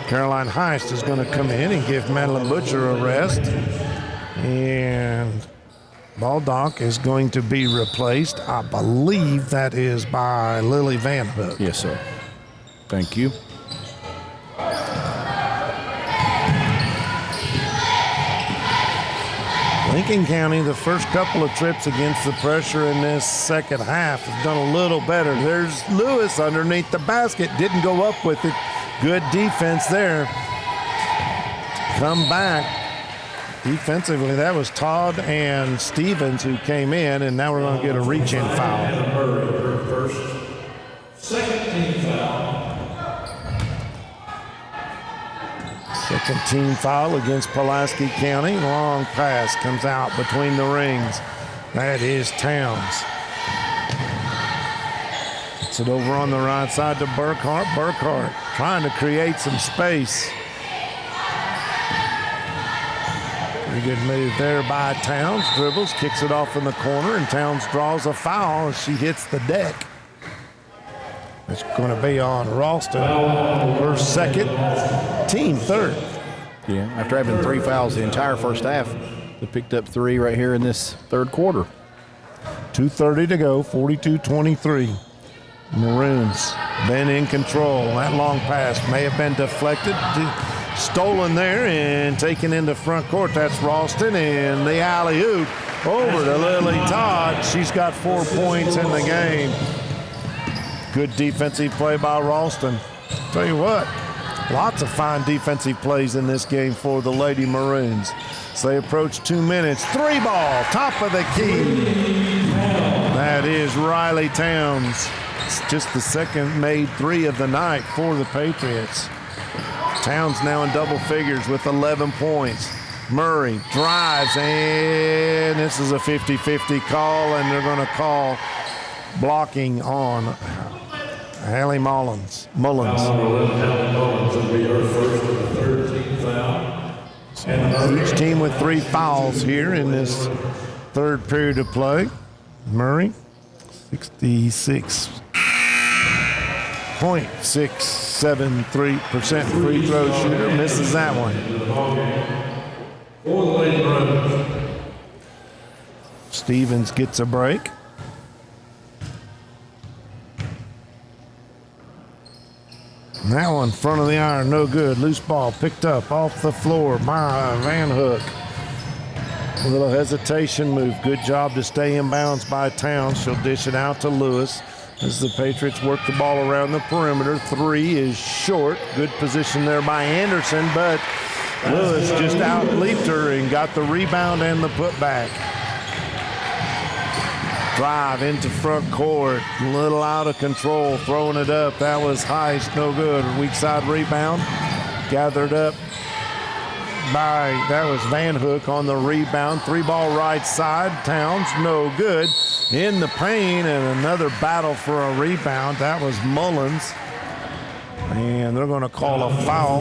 Caroline Heist is going to come in and give Madeline Butcher a rest. And Baldock is going to be replaced. I believe that is by Lily Van Hook. Yes, sir. Thank you. Lincoln County, the first couple of trips against the pressure in this second half, have done a little better. There's Lewis underneath the basket. Didn't go up with it. Good defense there. Come back. Defensively, that was Todd and Stevens who came in, and now we're going to get a reach-in foul. First, second team foul. Second team foul against Pulaski County. Long pass comes out between the rings. That is Towns. Gets it over on the right side to Burkhart. Burkhart trying to create some space. Pretty good move there by Towns. Dribbles, kicks it off in the corner, and Towns draws a foul as she hits the deck. It's going to be on Ralston. Her second, team third. Yeah, after having 3 fouls the entire first half, they picked up 3 right here in this third quarter. 2:30 to go, 42-23. Maroons been in control. That long pass may have been deflected, stolen there and taken into front court. That's Ralston, and the alley-oop over to Lily Todd. She's got 4 points in the game. Good defensive play by Ralston. Tell you what, lots of fine defensive plays in this game for the Lady Maroons. So they approach 2 minutes. 3 ball, top of the key. That is Riley Towns. It's just the second made 3 of the night for the Patriots. Towns now in double figures with 11 points. Murray drives, and this is a 50-50 call, and they're going to call blocking on Hallie Mullins. Mullins will be our first and the third team foul. Each team with 3 fouls here in this third period of play. Murray, 66.673% free throw shooter, misses that one. For the Lady Maroons. Stevens gets a break. And that one, front of the iron, no good. Loose ball picked up off the floor by Van Hook. A little hesitation move. Good job to stay in bounds by Towns. She'll dish it out to Lewis as the Patriots work the ball around the perimeter. 3 is short. Good position there by Anderson, but Lewis just out-leaped her and got the rebound and the putback. Drive into front court, a little out of control, throwing it up. That was Heist, no good. Weak side rebound, gathered up by, that was Van Hook on the rebound. 3 ball right side, Towns, no good. In the paint, and another battle for a rebound. That was Mullins. And they're going to call a foul.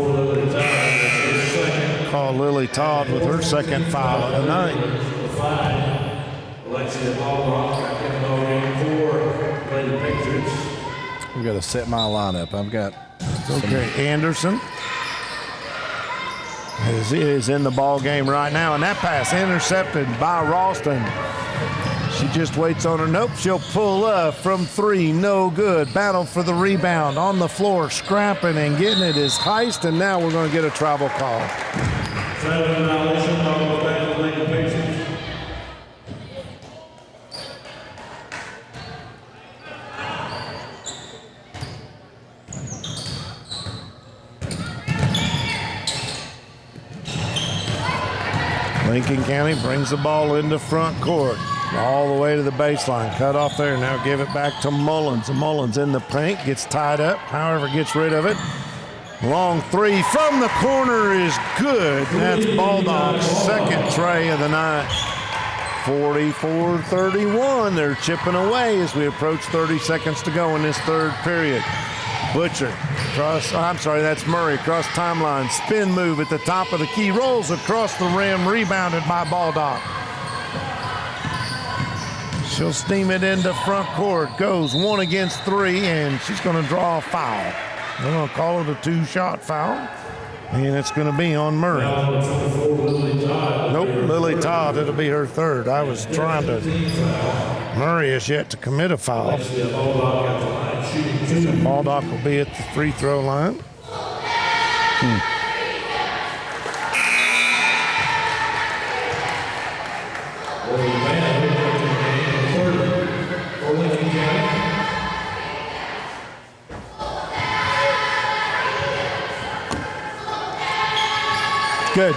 Call Lily Todd with her second foul of the night. We've got to set my lineup. I've got. Okay, Anderson is in the ball game right now, and that pass intercepted by Ralston. She just waits on her. Nope, she'll pull up from 3, no good. Battle for the rebound on the floor, scrapping and getting it is Heist, and now we're going to get a travel call. Travel violation on the back of the Lady Patriots. Lincoln County brings the ball into front court, all the way to the baseline. Cut off there, now give it back to Mullins. Mullins in the paint, gets tied up, however gets rid of it. Long 3 from the corner is good. That's Baldock's second tray of the night. 44-31, they're chipping away as we approach 30 seconds to go in this third period. Butcher, that's Murray, across timeline, spin move at the top of the key, rolls across the rim, rebounded by Baldock. She'll steam it into front court. Goes 1 against 3, and she's going to draw a foul. They're going to call it a 2-shot foul, and it's going to be on Murray. Nope, Lily Todd. It'll be her third. I was trying to. Murray is yet to commit a foul. Baldock will be at the free throw line. Good.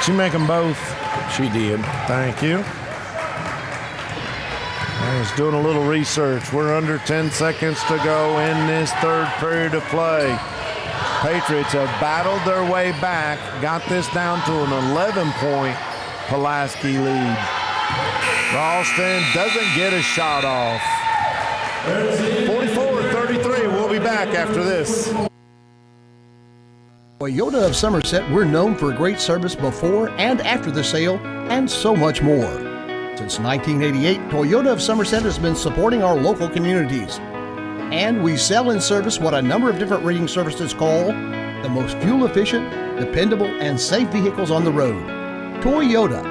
She make them both. She did. Thank you. I was doing a little research. We're under 10 seconds to go in this third period of play. Patriots have battled their way back, got this down to an 11-point Pulaski lead. Ralston doesn't get a shot off. 44-33. We'll be back after this. Toyota of Somerset, we're known for great service before and after the sale, and so much more. Since 1988, Toyota of Somerset has been supporting our local communities. And we sell and service what a number of different rating services call the most fuel-efficient, dependable, and safe vehicles on the road. Toyota.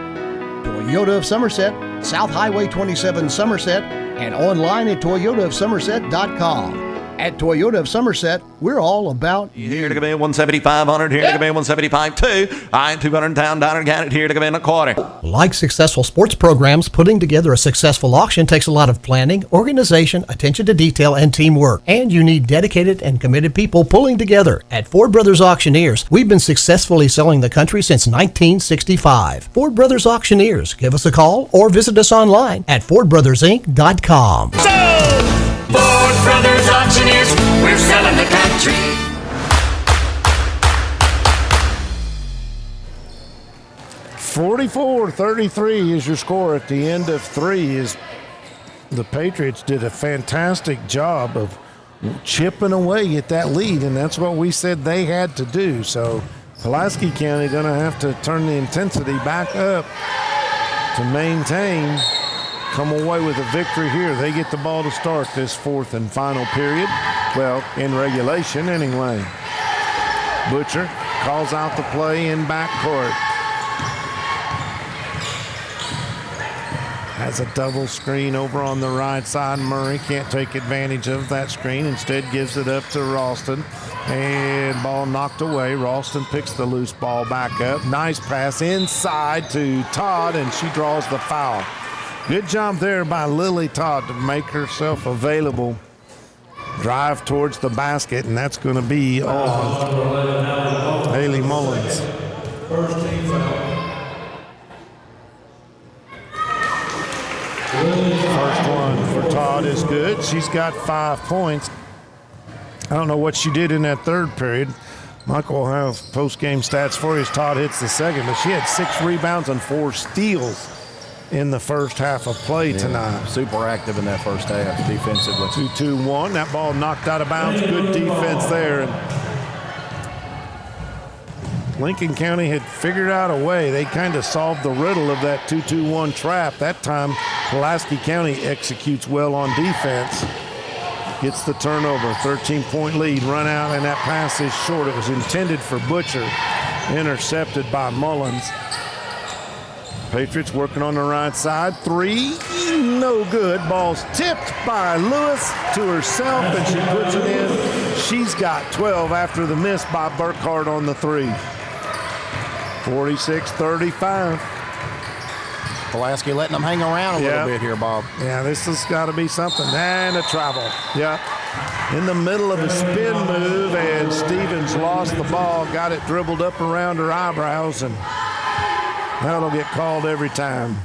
Toyota of Somerset, South Highway 27 Somerset, and online at toyotaofsomerset.com. At Toyota of Somerset, we're all about you. Here to come in 17500, here to come in 175.2. I 200 down, got it here to come in a quarter. Like successful sports programs, putting together a successful auction takes a lot of planning, organization, attention to detail, and teamwork. And you need dedicated and committed people pulling together. At Ford Brothers Auctioneers, we've been successfully selling the country since 1965. Ford Brothers Auctioneers. Give us a call or visit us online at FordBrothersInc.com. Ford Brothers Auctioneers, we're selling the country. $44-33 is your score at the end of 3. Is the Patriots did a fantastic job of chipping away at that lead, and that's what we said they had to do. So Pulaski County going to have to turn the intensity back up to maintain. Come away with a victory here. They get the ball to start this fourth and final period. Well, in regulation anyway. Butcher calls out the play in backcourt. Has a double screen over on the right side. Murray can't take advantage of that screen. Instead gives it up to Ralston. And ball knocked away. Ralston picks the loose ball back up. Nice pass inside to Todd, and she draws the foul. Good job there by Lily Todd to make herself available. Drive towards the basket, and that's going to be on Haley Mullins. First team foul. First one for Todd is good. She's got 5 points. I don't know what she did in that third period. Michael will have post-game stats for you as Todd hits the second, but she had 6 rebounds and 4 steals in the first half of play tonight. Super active in that first half defensively. 2-2-1. That ball knocked out of bounds. Good defense there. And Lincoln County had figured out a way. They kind of solved the riddle of that 2-2-1 trap. That time, Pulaski County executes well on defense. Gets the turnover. 13-point lead. Run out, and that pass is short. It was intended for Butcher. Intercepted by Mullins. Patriots working on the right side. 3, no good. Ball's tipped by Lewis to herself, and she puts it in. She's got 12 after the miss by Burkhart on the 3. 46-35. Pulaski letting them hang around a little bit here, Bob. Yeah, this has got to be something. And a travel. Yep. In the middle of a spin move, and Stevens lost the ball, got it dribbled up around her eyebrows, and that'll get called every time.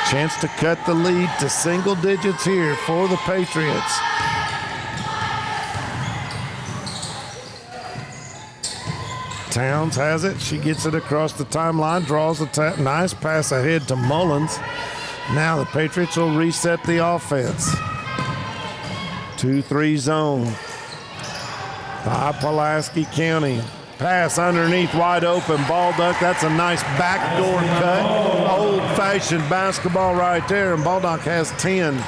Chance to cut the lead to single digits here for the Patriots. Towns has it. She gets it across the timeline, draws a nice pass ahead to Mullins. Now the Patriots will reset the offense. 2-3 zone by Pulaski County. pass underneath, wide open, Baldock. That's a nice backdoor cut. Old-fashioned basketball right there, and Baldock has 10.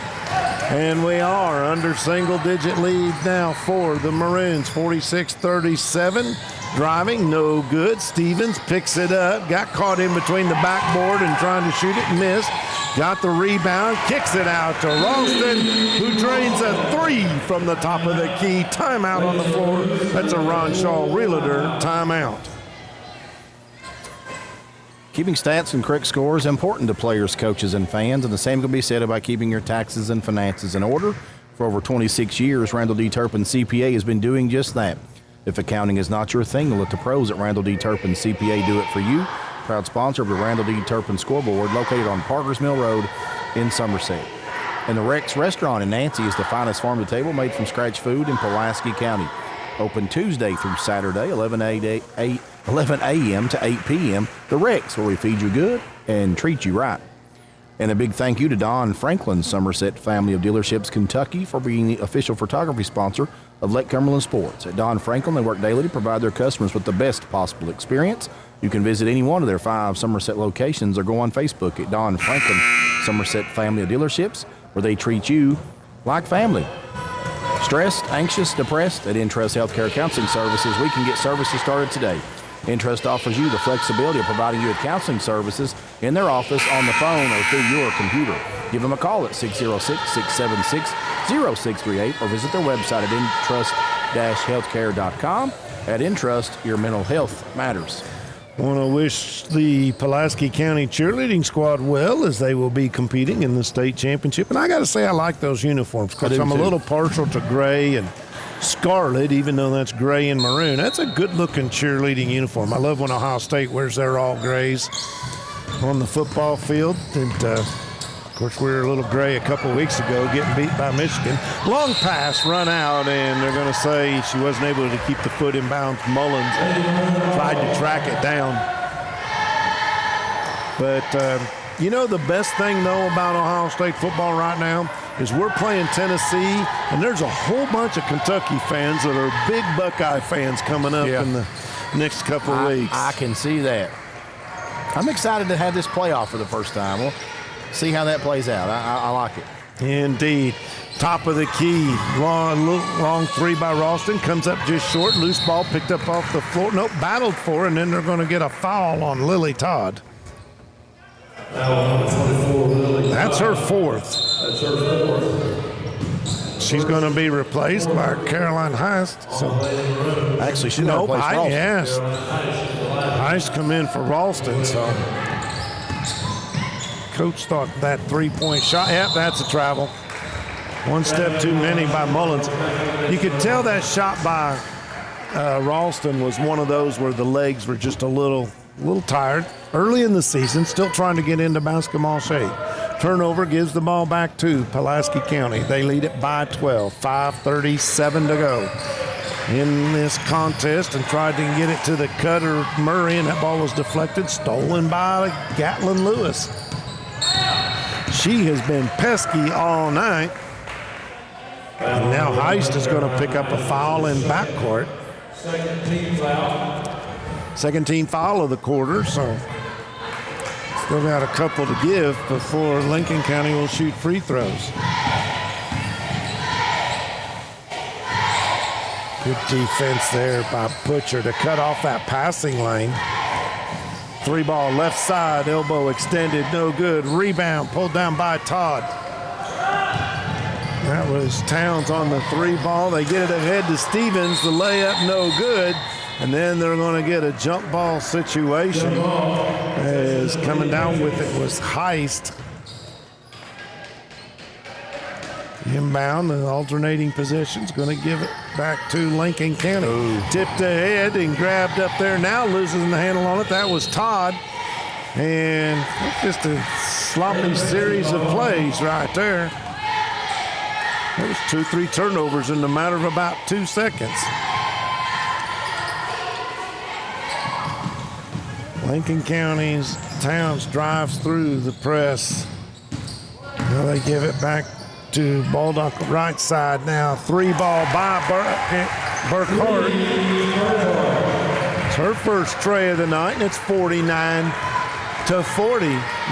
And we are under single-digit lead now for the Maroons, 46-37. Driving, no good. Stevens picks it up, got caught in between the backboard and trying to shoot it, missed. Got the rebound, kicks it out to Ralston, who drains a 3 from the top of the key. Timeout on the floor. That's a Ron Shaw Realtor timeout. Keeping stats and correct scores is important to players, coaches, and fans, and the same can be said about keeping your taxes and finances in order. For over 26 years, Randall D. Turpin CPA has been doing just that. If accounting is not your thing, let the pros at Randall D. Turpin CPA do it for you. Proud sponsor of the Randall D. Turpin Scoreboard, located on Parkers Mill Road in Somerset. And the Rex Restaurant in Nancy is the finest farm-to-table made from scratch food in Pulaski County. Open Tuesday through Saturday, 11 a.m. to 8 p.m. The Rex, where we feed you good and treat you right. And a big thank you to Don Franklin, Somerset Family of Dealerships, Kentucky, for being the official photography sponsor of Lake Cumberland Sports. At Don Franklin, they work daily to provide their customers with the best possible experience. You can visit any one of their 5 Somerset locations or go on Facebook at Don Franklin, Somerset Family of Dealerships, where they treat you like family. Stressed, anxious, depressed? At Intrust Healthcare Counseling Services, we can get services started today. Intrust offers you the flexibility of providing you with counseling services in their office, on the phone, or through your computer. Give them a call at 606-676-0638 or visit their website at intrust-healthcare.com. At Intrust, your mental health matters. Want to wish the Pulaski County cheerleading squad well, as they will be competing in the state championship. And I got to say, I like those uniforms because I'm a little partial to gray and scarlet, even though that's gray and maroon. That's a good-looking cheerleading uniform. I love when Ohio State wears their all grays on the football field. And, of course, we were a little gray a couple weeks ago getting beat by Michigan. Long pass, run out, and they're going to say she wasn't able to keep the foot in bounds. Mullins tried to track it down. But, you know, the best thing, though, about Ohio State football right now is we're playing Tennessee, and there's a whole bunch of Kentucky fans that are big Buckeye fans coming up in the next couple of weeks. I can see that. I'm excited to have this playoff for the first time. We'll see how that plays out. I like it. Indeed. Top of the key. Long 3 by Ralston. Comes up just short. Loose ball picked up off the floor. Nope, battled for, and then they're going to get a foul on Lily Todd. That's her fourth. She's going to be replaced by Caroline Heist. So, actually, she's going to replace Ralston. Yes. Heist come in for Ralston, so coach thought that 3-point shot. Yep, that's a travel. One step too many by Mullins. You could tell that shot by Ralston was one of those where the legs were just a little tired. Early in the season, still trying to get into basketball shape. Turnover gives the ball back to Pulaski County. They lead it by 12, 5:37 to go in this contest, and tried to get it to the cutter Murray, and that ball was deflected, stolen by Gatlin Lewis. She has been pesky all night. And now Heist is going to pick up a foul in backcourt. Second team foul of the quarter, so still got a couple to give before Lincoln County will shoot free throws. Good defense there by Butcher to cut off that passing lane. 3 ball left side, elbow extended, no good. Rebound pulled down by Todd. That was Towns on the 3 ball. They get it ahead to Stevens. The layup no good. And then they're going to get a jump ball situation. As coming down with it was Heist. Inbound, the alternating positions, going to give it back to Lincoln County. Tipped ahead and grabbed up there. Now losing the handle on it. That was Todd. And just a sloppy series of plays right there. There was 2-3 turnovers in the matter of about 2 seconds. Lincoln County's Towns drives through the press. Now they give it back to Baldock right side now. 3 ball by Burkhart. It's her first tray of the night, and it's 49-40.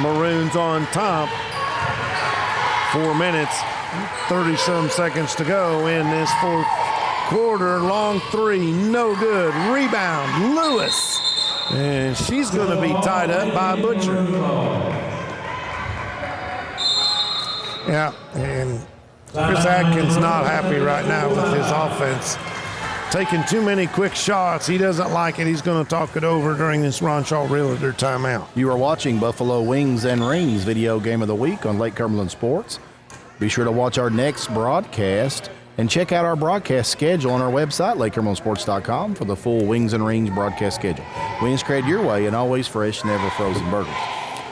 Maroons on top. 4 minutes, 30-some seconds to go in this fourth quarter. Long three, no good. Rebound, Lewis. And she's going to be tied up by Butcher. Yeah, and Chris Atkins not happy right now with his offense. Taking too many quick shots. He doesn't like it. He's going to talk it over during this Ron Shaw Realtor timeout. You are watching Buffalo Wings and Rings Video Game of the Week on Lake Cumberland Sports. Be sure to watch our next broadcast and check out our broadcast schedule on our website, LakeCumberlandSports.com, for the full Wings and Rings broadcast schedule. Wings created your way and always fresh, never frozen burgers.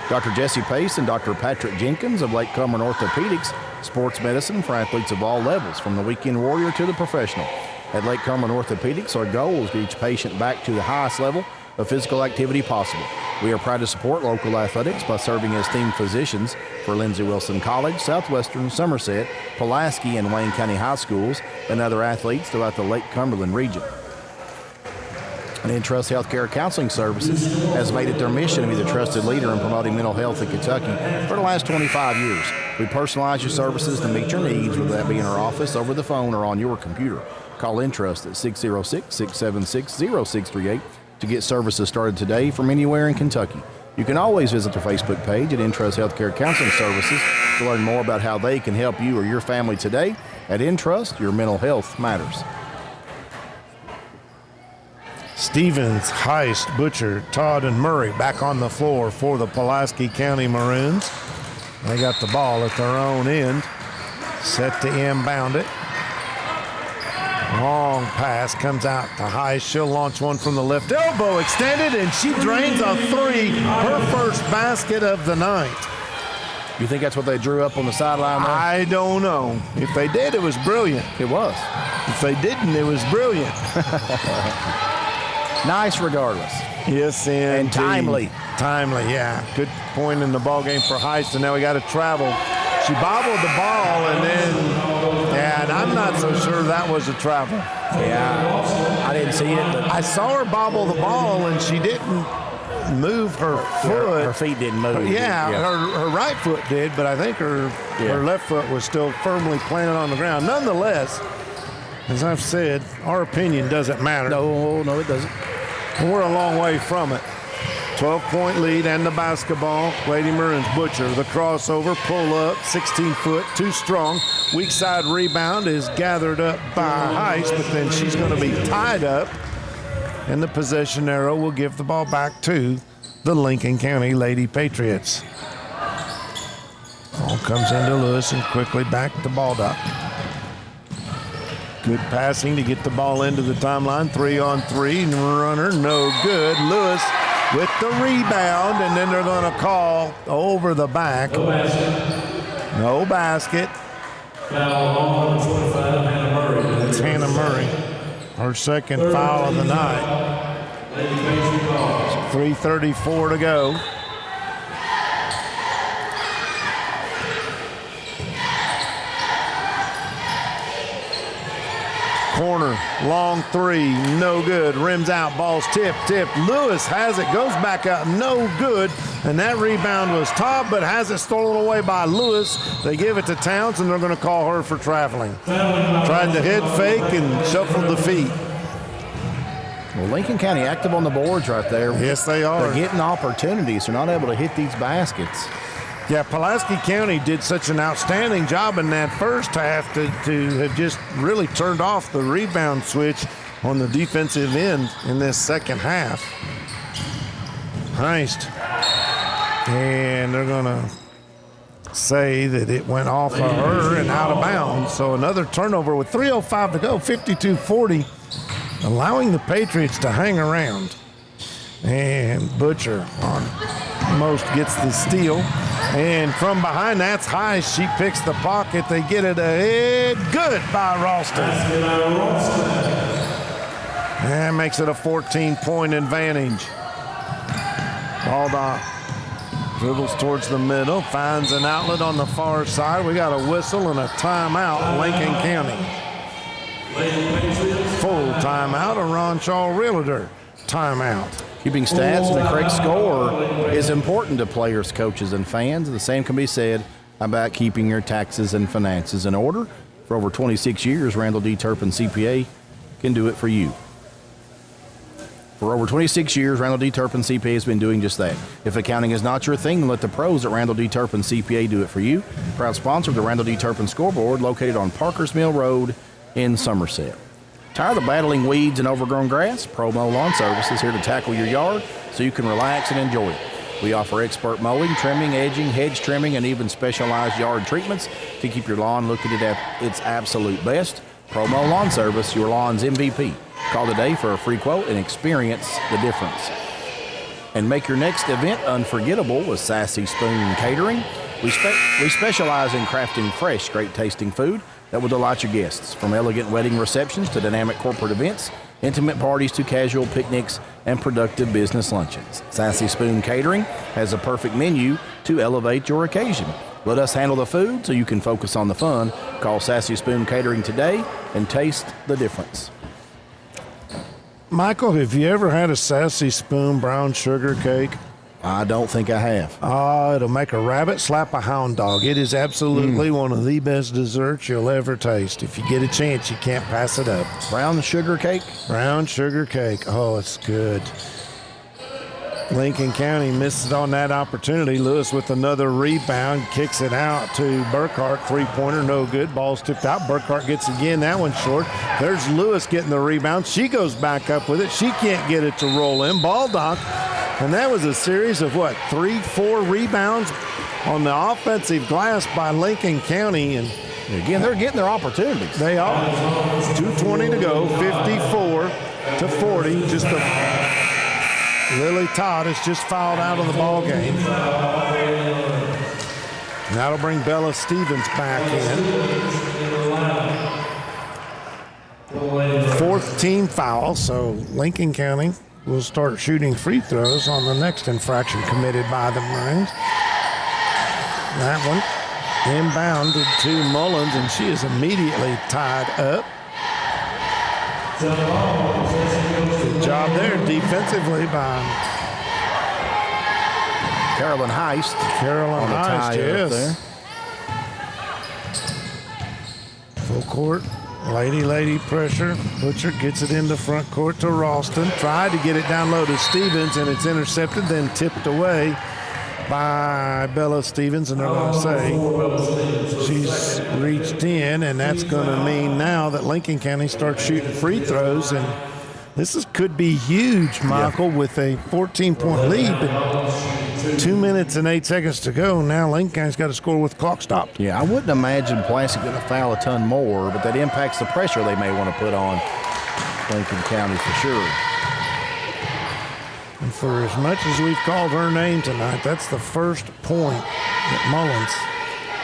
Dr. Jesse Pace and Dr. Patrick Jenkins of Lake Cumberland Orthopedics, sports medicine for athletes of all levels, from the weekend warrior to the professional. At Lake Cumberland Orthopedics, our goal is to get each patient back to the highest level of physical activity possible. We are proud to support local athletics by serving as team physicians for Lindsey Wilson College, Southwestern, Somerset, Pulaski, and Wayne County High Schools, and other athletes throughout the Lake Cumberland region. And Entrust Healthcare Counseling Services has made it their mission to be the trusted leader in promoting mental health in Kentucky for the last 25 years. We personalize your services to meet your needs, whether that be in our office, over the phone, or on your computer. Call Entrust at 606-676-0638 to get services started today from anywhere in Kentucky. You can always visit their Facebook page at Entrust Healthcare Counseling Services to learn more about how they can help you or your family today. At Entrust, your mental health matters. Stevens, Heist, Butcher, Todd, and Murray back on the floor for the Pulaski County Maroons. They got the ball at their own end, set to inbound it. Long pass comes out to Heist. She'll launch one from the left elbow, extended, and she drains a three, her first basket of the night. You think that's what they drew up on the sideline there? I don't know. If they did, it was brilliant. It was. If they didn't, it was brilliant. Nice regardless. Yes, and timely. Timely, yeah. Good point in the ball game for Heist, and now we got to travel. She bobbled the ball, and then, and I'm not so sure that was a travel. Yeah, I didn't see it, but I saw her bobble the ball, and she didn't move her foot. Her feet didn't move. Her right foot did, but I think her left foot was still firmly planted on the ground. Nonetheless, as I've said, our opinion doesn't matter. No, it doesn't. We're a long way from it. 12-point lead and the basketball. Lady Maroons Butcher, the crossover, pull up, 16 foot, too strong. Weak side rebound is gathered up by Heist, but then she's going to be tied up. And the possession arrow will give the ball back to the Lincoln County Lady Patriots. Ball comes into Lewis and quickly back to Baldock. Good passing to get the ball into the timeline. 3-on-3, runner, no good. Lewis with the rebound, and then they're going to call over the back. No basket. Foul on 25, Hannah Murray. It's Hannah Murray. Her second foul of the night. 3:34 to go. Corner, long three, no good. Rims out, ball's tipped. Lewis has it, goes back out, no good. And that rebound was Todd, but has it stolen away by Lewis. They give it to Towns, and they're going to call her for traveling. Tried to head fake and shuffled the feet. Well, Lincoln County active on the boards right there. Yes, they are. They're getting opportunities. They're not able to hit these baskets. Yeah, Pulaski County did such an outstanding job in that first half to have just really turned off the rebound switch on the defensive end in this second half. Heist. And they're going to say that it went off of her and out of bounds. So another turnover with 3:05 to go, 52-40, allowing the Patriots to hang around. And Butcher on most gets the steal. And from behind, that's high. She picks the pocket. They get it ahead. Good by Ralston. That makes it a 14-point advantage. Baldock dribbles towards the middle, finds an outlet on the far side. We got a whistle and a timeout, Lincoln County. Full timeout, a Ron Shaw Realtor. timeout. Keeping stats and a correct score is important to players, coaches, and fans. The same can be said about keeping your taxes and finances in order. For over 26 years, Randall D. Turpin CPA can do it for you. For over 26 years, Randall D. Turpin CPA has been doing just that. If accounting is not your thing, then let the pros at Randall D. Turpin CPA do it for you. Proud sponsor of the Randall D. Turpin Scoreboard, located on Parkers Mill Road in Somerset. Tired of battling weeds and overgrown grass? Promo Lawn Service is here to tackle your yard so you can relax and enjoy it. We offer expert mowing, trimming, edging, hedge trimming, and even specialized yard treatments to keep your lawn looking at its absolute best. Promo Lawn Service, your lawn's MVP. Call today for a free quote and experience the difference. And make your next event unforgettable with Sassy Spoon Catering. We specialize in crafting fresh, great-tasting food that will delight your guests. From elegant wedding receptions to dynamic corporate events, intimate parties to casual picnics and productive business luncheons. Sassy Spoon Catering has a perfect menu to elevate your occasion. Let us handle the food so you can focus on the fun. Call Sassy Spoon Catering today and taste the difference. Michael, have you ever had a Sassy Spoon brown sugar cake? I don't think I have. Oh, it'll make a rabbit slap a hound dog. It is absolutely one of the best desserts you'll ever taste. If you get a chance, you can't pass it up. Brown sugar cake? Brown sugar cake. Oh, it's good. Lincoln County misses on that opportunity. Lewis with another rebound, kicks it out to Burkhart. Three-pointer, no good. Ball's tipped out. Burkhart gets again. That one's short. There's Lewis getting the rebound. She goes back up with it. She can't get it to roll in. Ball dock. And that was a series of, 3-4 rebounds on the offensive glass by Lincoln County. And again, they're getting their opportunities. They are. 2:20 to go, 54-40. Just Lily Todd has just fouled out of the ball game. That'll bring Bella Stevens back in. Fourth team foul, so Lincoln County will start shooting free throws on the next infraction committed by the Maroons. That one inbounded to Mullins, and she is immediately tied up. Good job there defensively by Carolyn Heist. Carolyn Heist, yes. Full court. Lady pressure. Butcher gets it into front court to Ralston. Tried to get it down low to Stevens, and it's intercepted, then tipped away by Bella Stevens. And they're going to say she's reached in, and that's going to mean now that Lincoln County starts shooting free throws. And this could be huge, Michael, with a 14-point lead. But 2 minutes and 8 seconds to go. Now Lincoln County's got to score with the clock stopped. Yeah, I wouldn't imagine Pulaski going to foul a ton more, but that impacts the pressure they may want to put on Lincoln County for sure. And for as much as we've called her name tonight, that's the first point that Mullins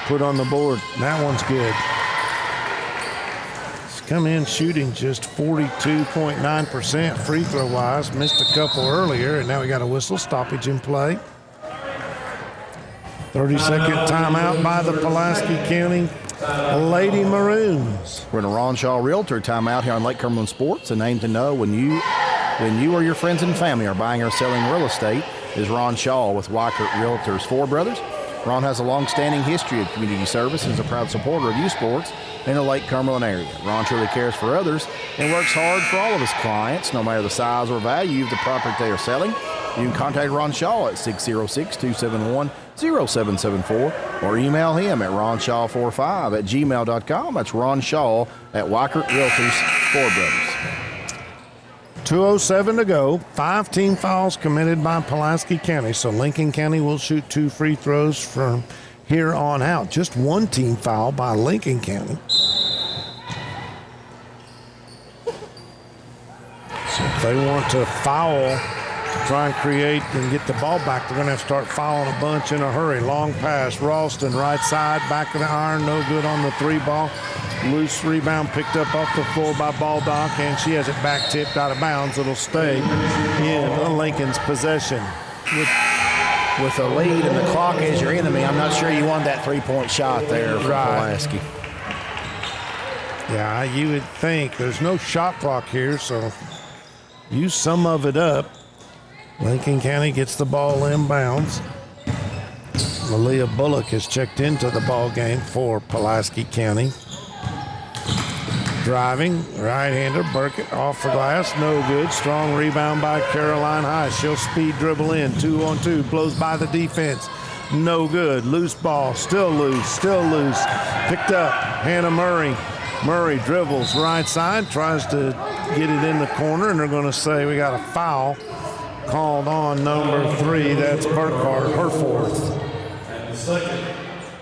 put on the board. That one's good. She's come in shooting just 42.9% free throw wise. Missed a couple earlier, and now we got a whistle stoppage in play. 30-second timeout by the Pulaski County Lady Maroons. We're in a Ron Shaw Realtor timeout here on Lake Cumberland Sports. A name to know when you or your friends and family are buying or selling real estate is Ron Shaw with Weichert Realtors. Four brothers. Ron has a long-standing history of community service and is a proud supporter of youth sports in the Lake Cumberland area. Ron truly cares for others and works hard for all of his clients, no matter the size or value of the property they are selling. You can contact Ron Shaw at 606-271-0774 or email him at ronshaw45@gmail.com. That's Ron Shaw at Weichert Realtors, Four Brothers. 2:07 to go. 5 team fouls committed by Pulaski County. So Lincoln County will shoot 2 free throws from here on out. Just 1 team foul by Lincoln County. So if they want to foul, try and create and get the ball back, they're going to have to start fouling a bunch in a hurry. Long pass. Ralston right side, back of the iron, no good on the 3 ball. Loose rebound picked up off the floor by Baldock, and she has it back tipped out of bounds. It'll stay in Lincoln's possession. With a lead and the clock as your enemy, I'm not sure you want that 3-point shot there for Pulaski. Yeah, you would think. There's no shot clock here, so use some of it up. Lincoln County gets the ball inbounds. Malia Bullock has checked into the ball game for Pulaski County. Driving, right-hander, Burkett off the glass, no good. Strong rebound by Caroline High. She'll speed dribble in, 2-on-2, blows by the defense. No good. Loose ball, still loose. Picked up, Hannah Murray. Murray dribbles right side, tries to get it in the corner, and they're going to say we got a foul called on number 3. That's Burkhart, her 4th. And the second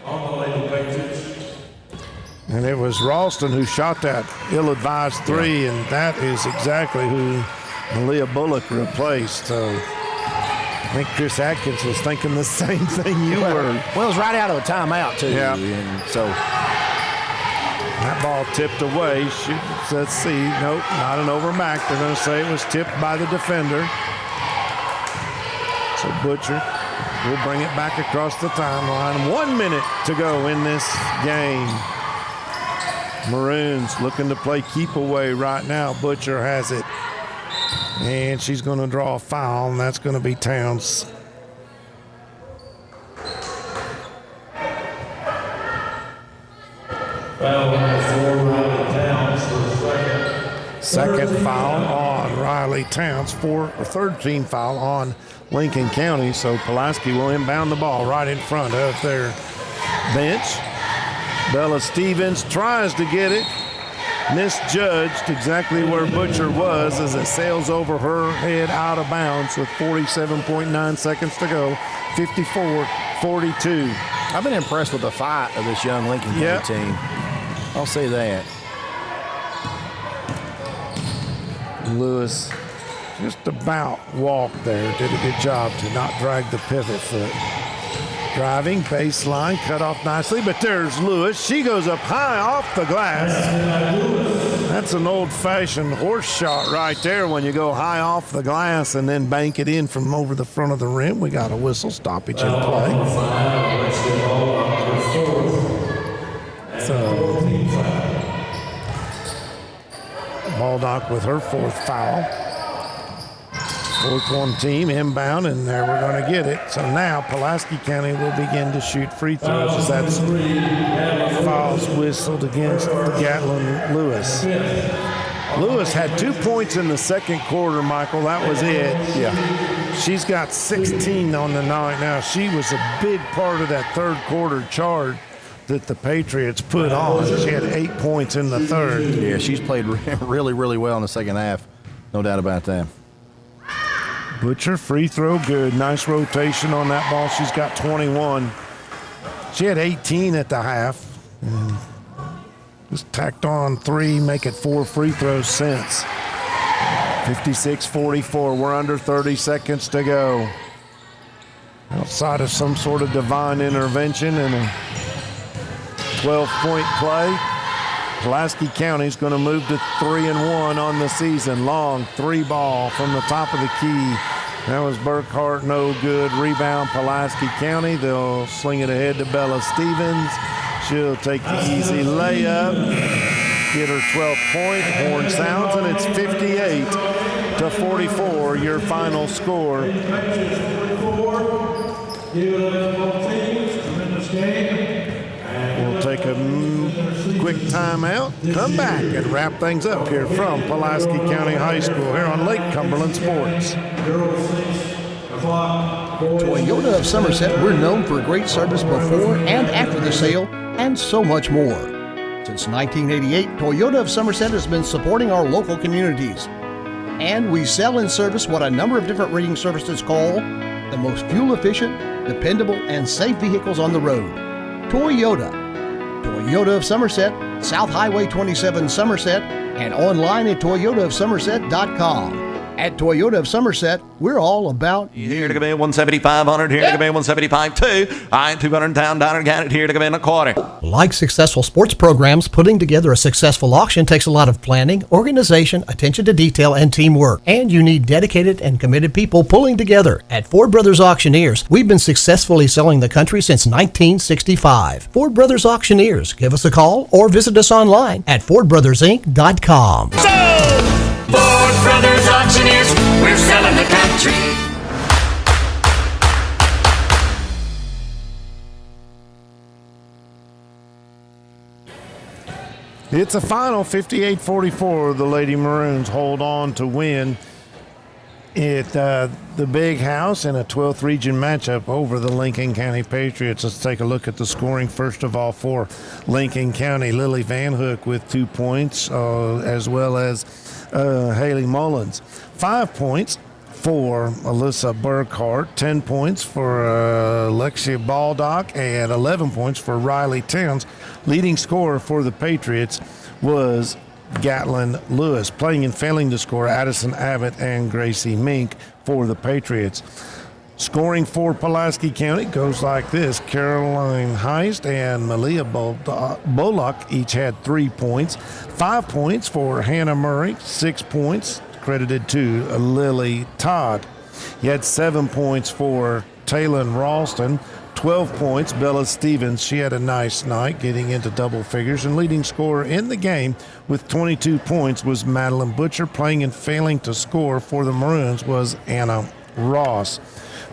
on the Lady Patriots. And it was Ralston who shot that ill-advised 3, and that is exactly who Malia Bullock replaced. So I think Chris Atkins was thinking the same thing you were. Well, it was right out of a timeout, too. Yeah. And so that ball tipped away. Let's see. Nope, not an overback. They're going to say it was tipped by the defender. So Butcher will bring it back across the timeline. 1 minute to go in this game. Maroons looking to play keep away right now. Butcher has it. And she's going to draw a foul, and that's going to be Towns. Foul number 4, Riley Towns for the second. Second foul on Riley Towns, 3rd team foul on Lincoln County. So Pulaski will inbound the ball right in front of their bench. Bella Stevens tries to get it. Misjudged exactly where Butcher was as it sails over her head out of bounds with 47.9 seconds to go. 54-42. I've been impressed with the fight of this young Lincoln County team. I'll say that. Lewis just about walked there. Did a good job to not drag the pivot foot. Driving, baseline, cut off nicely, but there's Lewis. She goes up high off the glass. That's an old-fashioned horse shot right there when you go high off the glass and then bank it in from over the front of the rim. We got a whistle stoppage in play. So, Baldock with her 4th foul. 4th one team inbound, and there we're going to get it. So now Pulaski County will begin to shoot free throws as that's fouls whistled against Gatlin Lewis. Lewis had 2 points in the second quarter, Michael. That was it. Yeah. She's got 16 on the night now. She was a big part of that third quarter charge that the Patriots put on. She had 8 points in the third. Yeah, she's played really, really well in the second half. No doubt about that. Butcher, free throw, good. Nice rotation on that ball. She's got 21. She had 18 at the half. And just tacked on 3, make it 4 free throws since. 56-44. We're under 30 seconds to go. Outside of some sort of divine intervention and a 12-point play, Pulaski County is going to move to 3-1 on the season. Long 3 ball from the top of the key. That was Burkhart, no good. Rebound, Pulaski County. They'll sling it ahead to Bella Stevens. She'll take the easy layup, get her 12th point. Horn sounds, and it's 58-44, your final score. We'll take a quick timeout, come back, and wrap things up here from Pulaski County High School here on Lake Cumberland Sports. Toyota of Somerset, we're known for great service before and after the sale, and so much more. Since 1988, Toyota of Somerset has been supporting our local communities. And we sell and service what a number of different rating services call the most fuel-efficient, dependable, and safe vehicles on the road. Toyota. Toyota of Somerset, South Highway 27 Somerset, and online at toyotaofsomerset.com. At Toyota of Somerset, we're all about you. Here to come in 175-100, here to come in 175-2. I 200 down, down, got it here to come in a quarter. Like successful sports programs, putting together a successful auction takes a lot of planning, organization, attention to detail, and teamwork. And you need dedicated and committed people pulling together. At Ford Brothers Auctioneers, we've been successfully selling the country since 1965. Ford Brothers Auctioneers. Give us a call or visit us online at FordBrothersInc.com. Ford Brothers Auctioneers. Auctioneers, we're selling the country. It's a final 58-44. The Lady Maroons hold on to win at the Big House in a 12th region matchup over the Lincoln County Patriots. Let's take a look at the scoring. First of all, for Lincoln County, Lily Van Hook with 2 points, as well as Haley Mullins. 5 points for Alyssa Burkhart, 10 points for Alexia Baldock, and 11 points for Riley Towns. Leading scorer for the Patriots was Gatlin Lewis. Playing and failing to score, Addison Abbott and Gracie Mink for the Patriots. Scoring for Pulaski County goes like this. Caroline Heist and Malia Bullock each had 3 points. 5 points for Hannah Murray, 6 points credited to Lily Todd. You had 7 points for Taylon Ralston, 12 points, Bella Stevens. She had a nice night getting into double figures. And leading scorer in the game with 22 points was Madeline Butcher. Playing and failing to score for the Maroons was Anna Ross.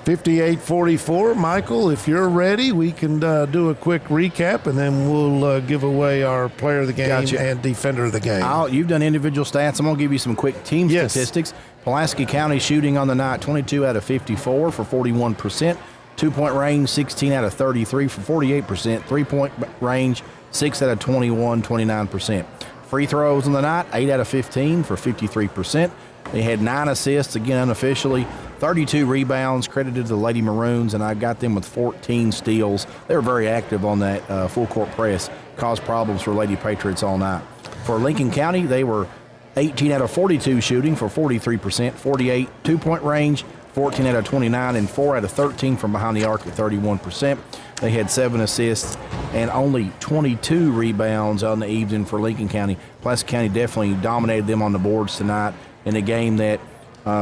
58-44. Michael, if you're ready, we can do a quick recap, and then we'll give away our player of the game and defender of the game. You've done individual stats. I'm going to give you some quick team statistics. Pulaski County shooting on the night, 22 out of 54 for 41%. 2-point range, 16 out of 33 for 48%. 3-point range, 6 out of 21, 29%. Free throws on the night, 8 out of 15 for 53%. They had 9 assists, again unofficially, 32 rebounds credited to the Lady Maroons, and I got them with 14 steals. They were very active on that full court press, caused problems for Lady Patriots all night. For Lincoln County, they were 18 out of 42 shooting for 43%, 48 2-point range, 14 out of 29, and 4 out of 13 from behind the arc at 31%. They had 7 assists and only 22 rebounds on the evening for Lincoln County. Pulaski County definitely dominated them on the boards tonight in a game that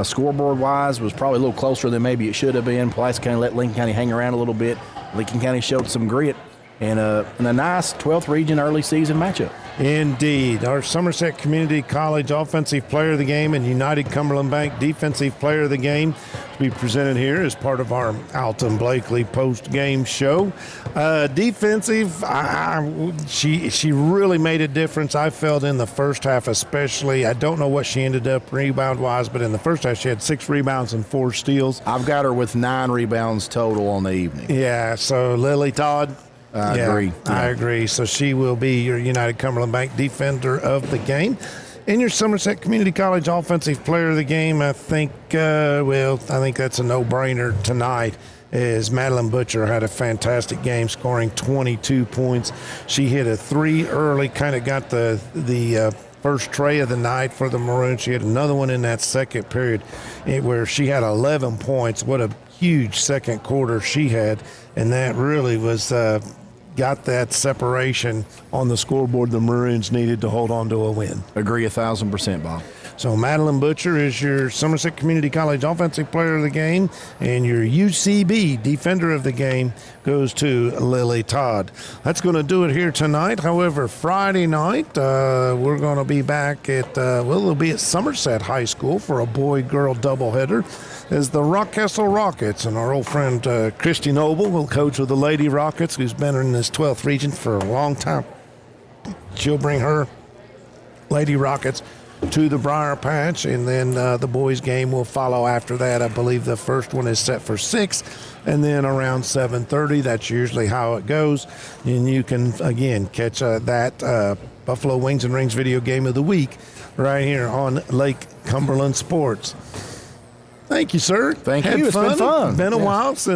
scoreboard-wise was probably a little closer than maybe it should have been. Pulaski County let Lincoln County hang around a little bit. Lincoln County showed some grit and a nice 12th region early season matchup. Indeed. Our Somerset Community College Offensive Player of the Game and United Cumberland Bank Defensive Player of the Game to be presented here as part of our Alton Blakely post-game show. Defensive, she really made a difference, I felt, in the first half especially. I don't know what she ended up rebound-wise, but in the first half she had 6 rebounds and 4 steals. I've got her with 9 rebounds total on the evening. Yeah, so Lily Todd. I agree. I agree. So she will be your United Cumberland Bank Defender of the Game. In your Somerset Community College Offensive Player of the Game, I think that's a no-brainer tonight, as Madeline Butcher had a fantastic game, scoring 22 points. She hit a 3 early, kind of got the first tray of the night for the Maroons. She had another one in that second period where she had 11 points. What a huge second quarter she had, and that really was got that separation on the scoreboard the Maroons needed to hold on to a win. Agree 1,000%, Bob. So Madeline Butcher is your Somerset Community College Offensive Player of the Game, and your UCB Defender of the Game goes to Lily Todd. That's going to do it here tonight. However, Friday night, we're going to be back at, it'll be at Somerset High School for a boy-girl doubleheader as the Rockhessel Rockets, and our old friend Christy Noble will coach with the Lady Rockets, who's been in this 12th region for a long time. She'll bring her Lady Rockets to the Briar Patch, and then the boys' game will follow after that. I believe the first one is set for 6, and then around 7:30. That's usually how it goes. And you can, again, catch that Buffalo Wings and Rings video game of the week right here on Lake Cumberland Sports. Thank you, sir. Thank you. It's been fun. Been a while since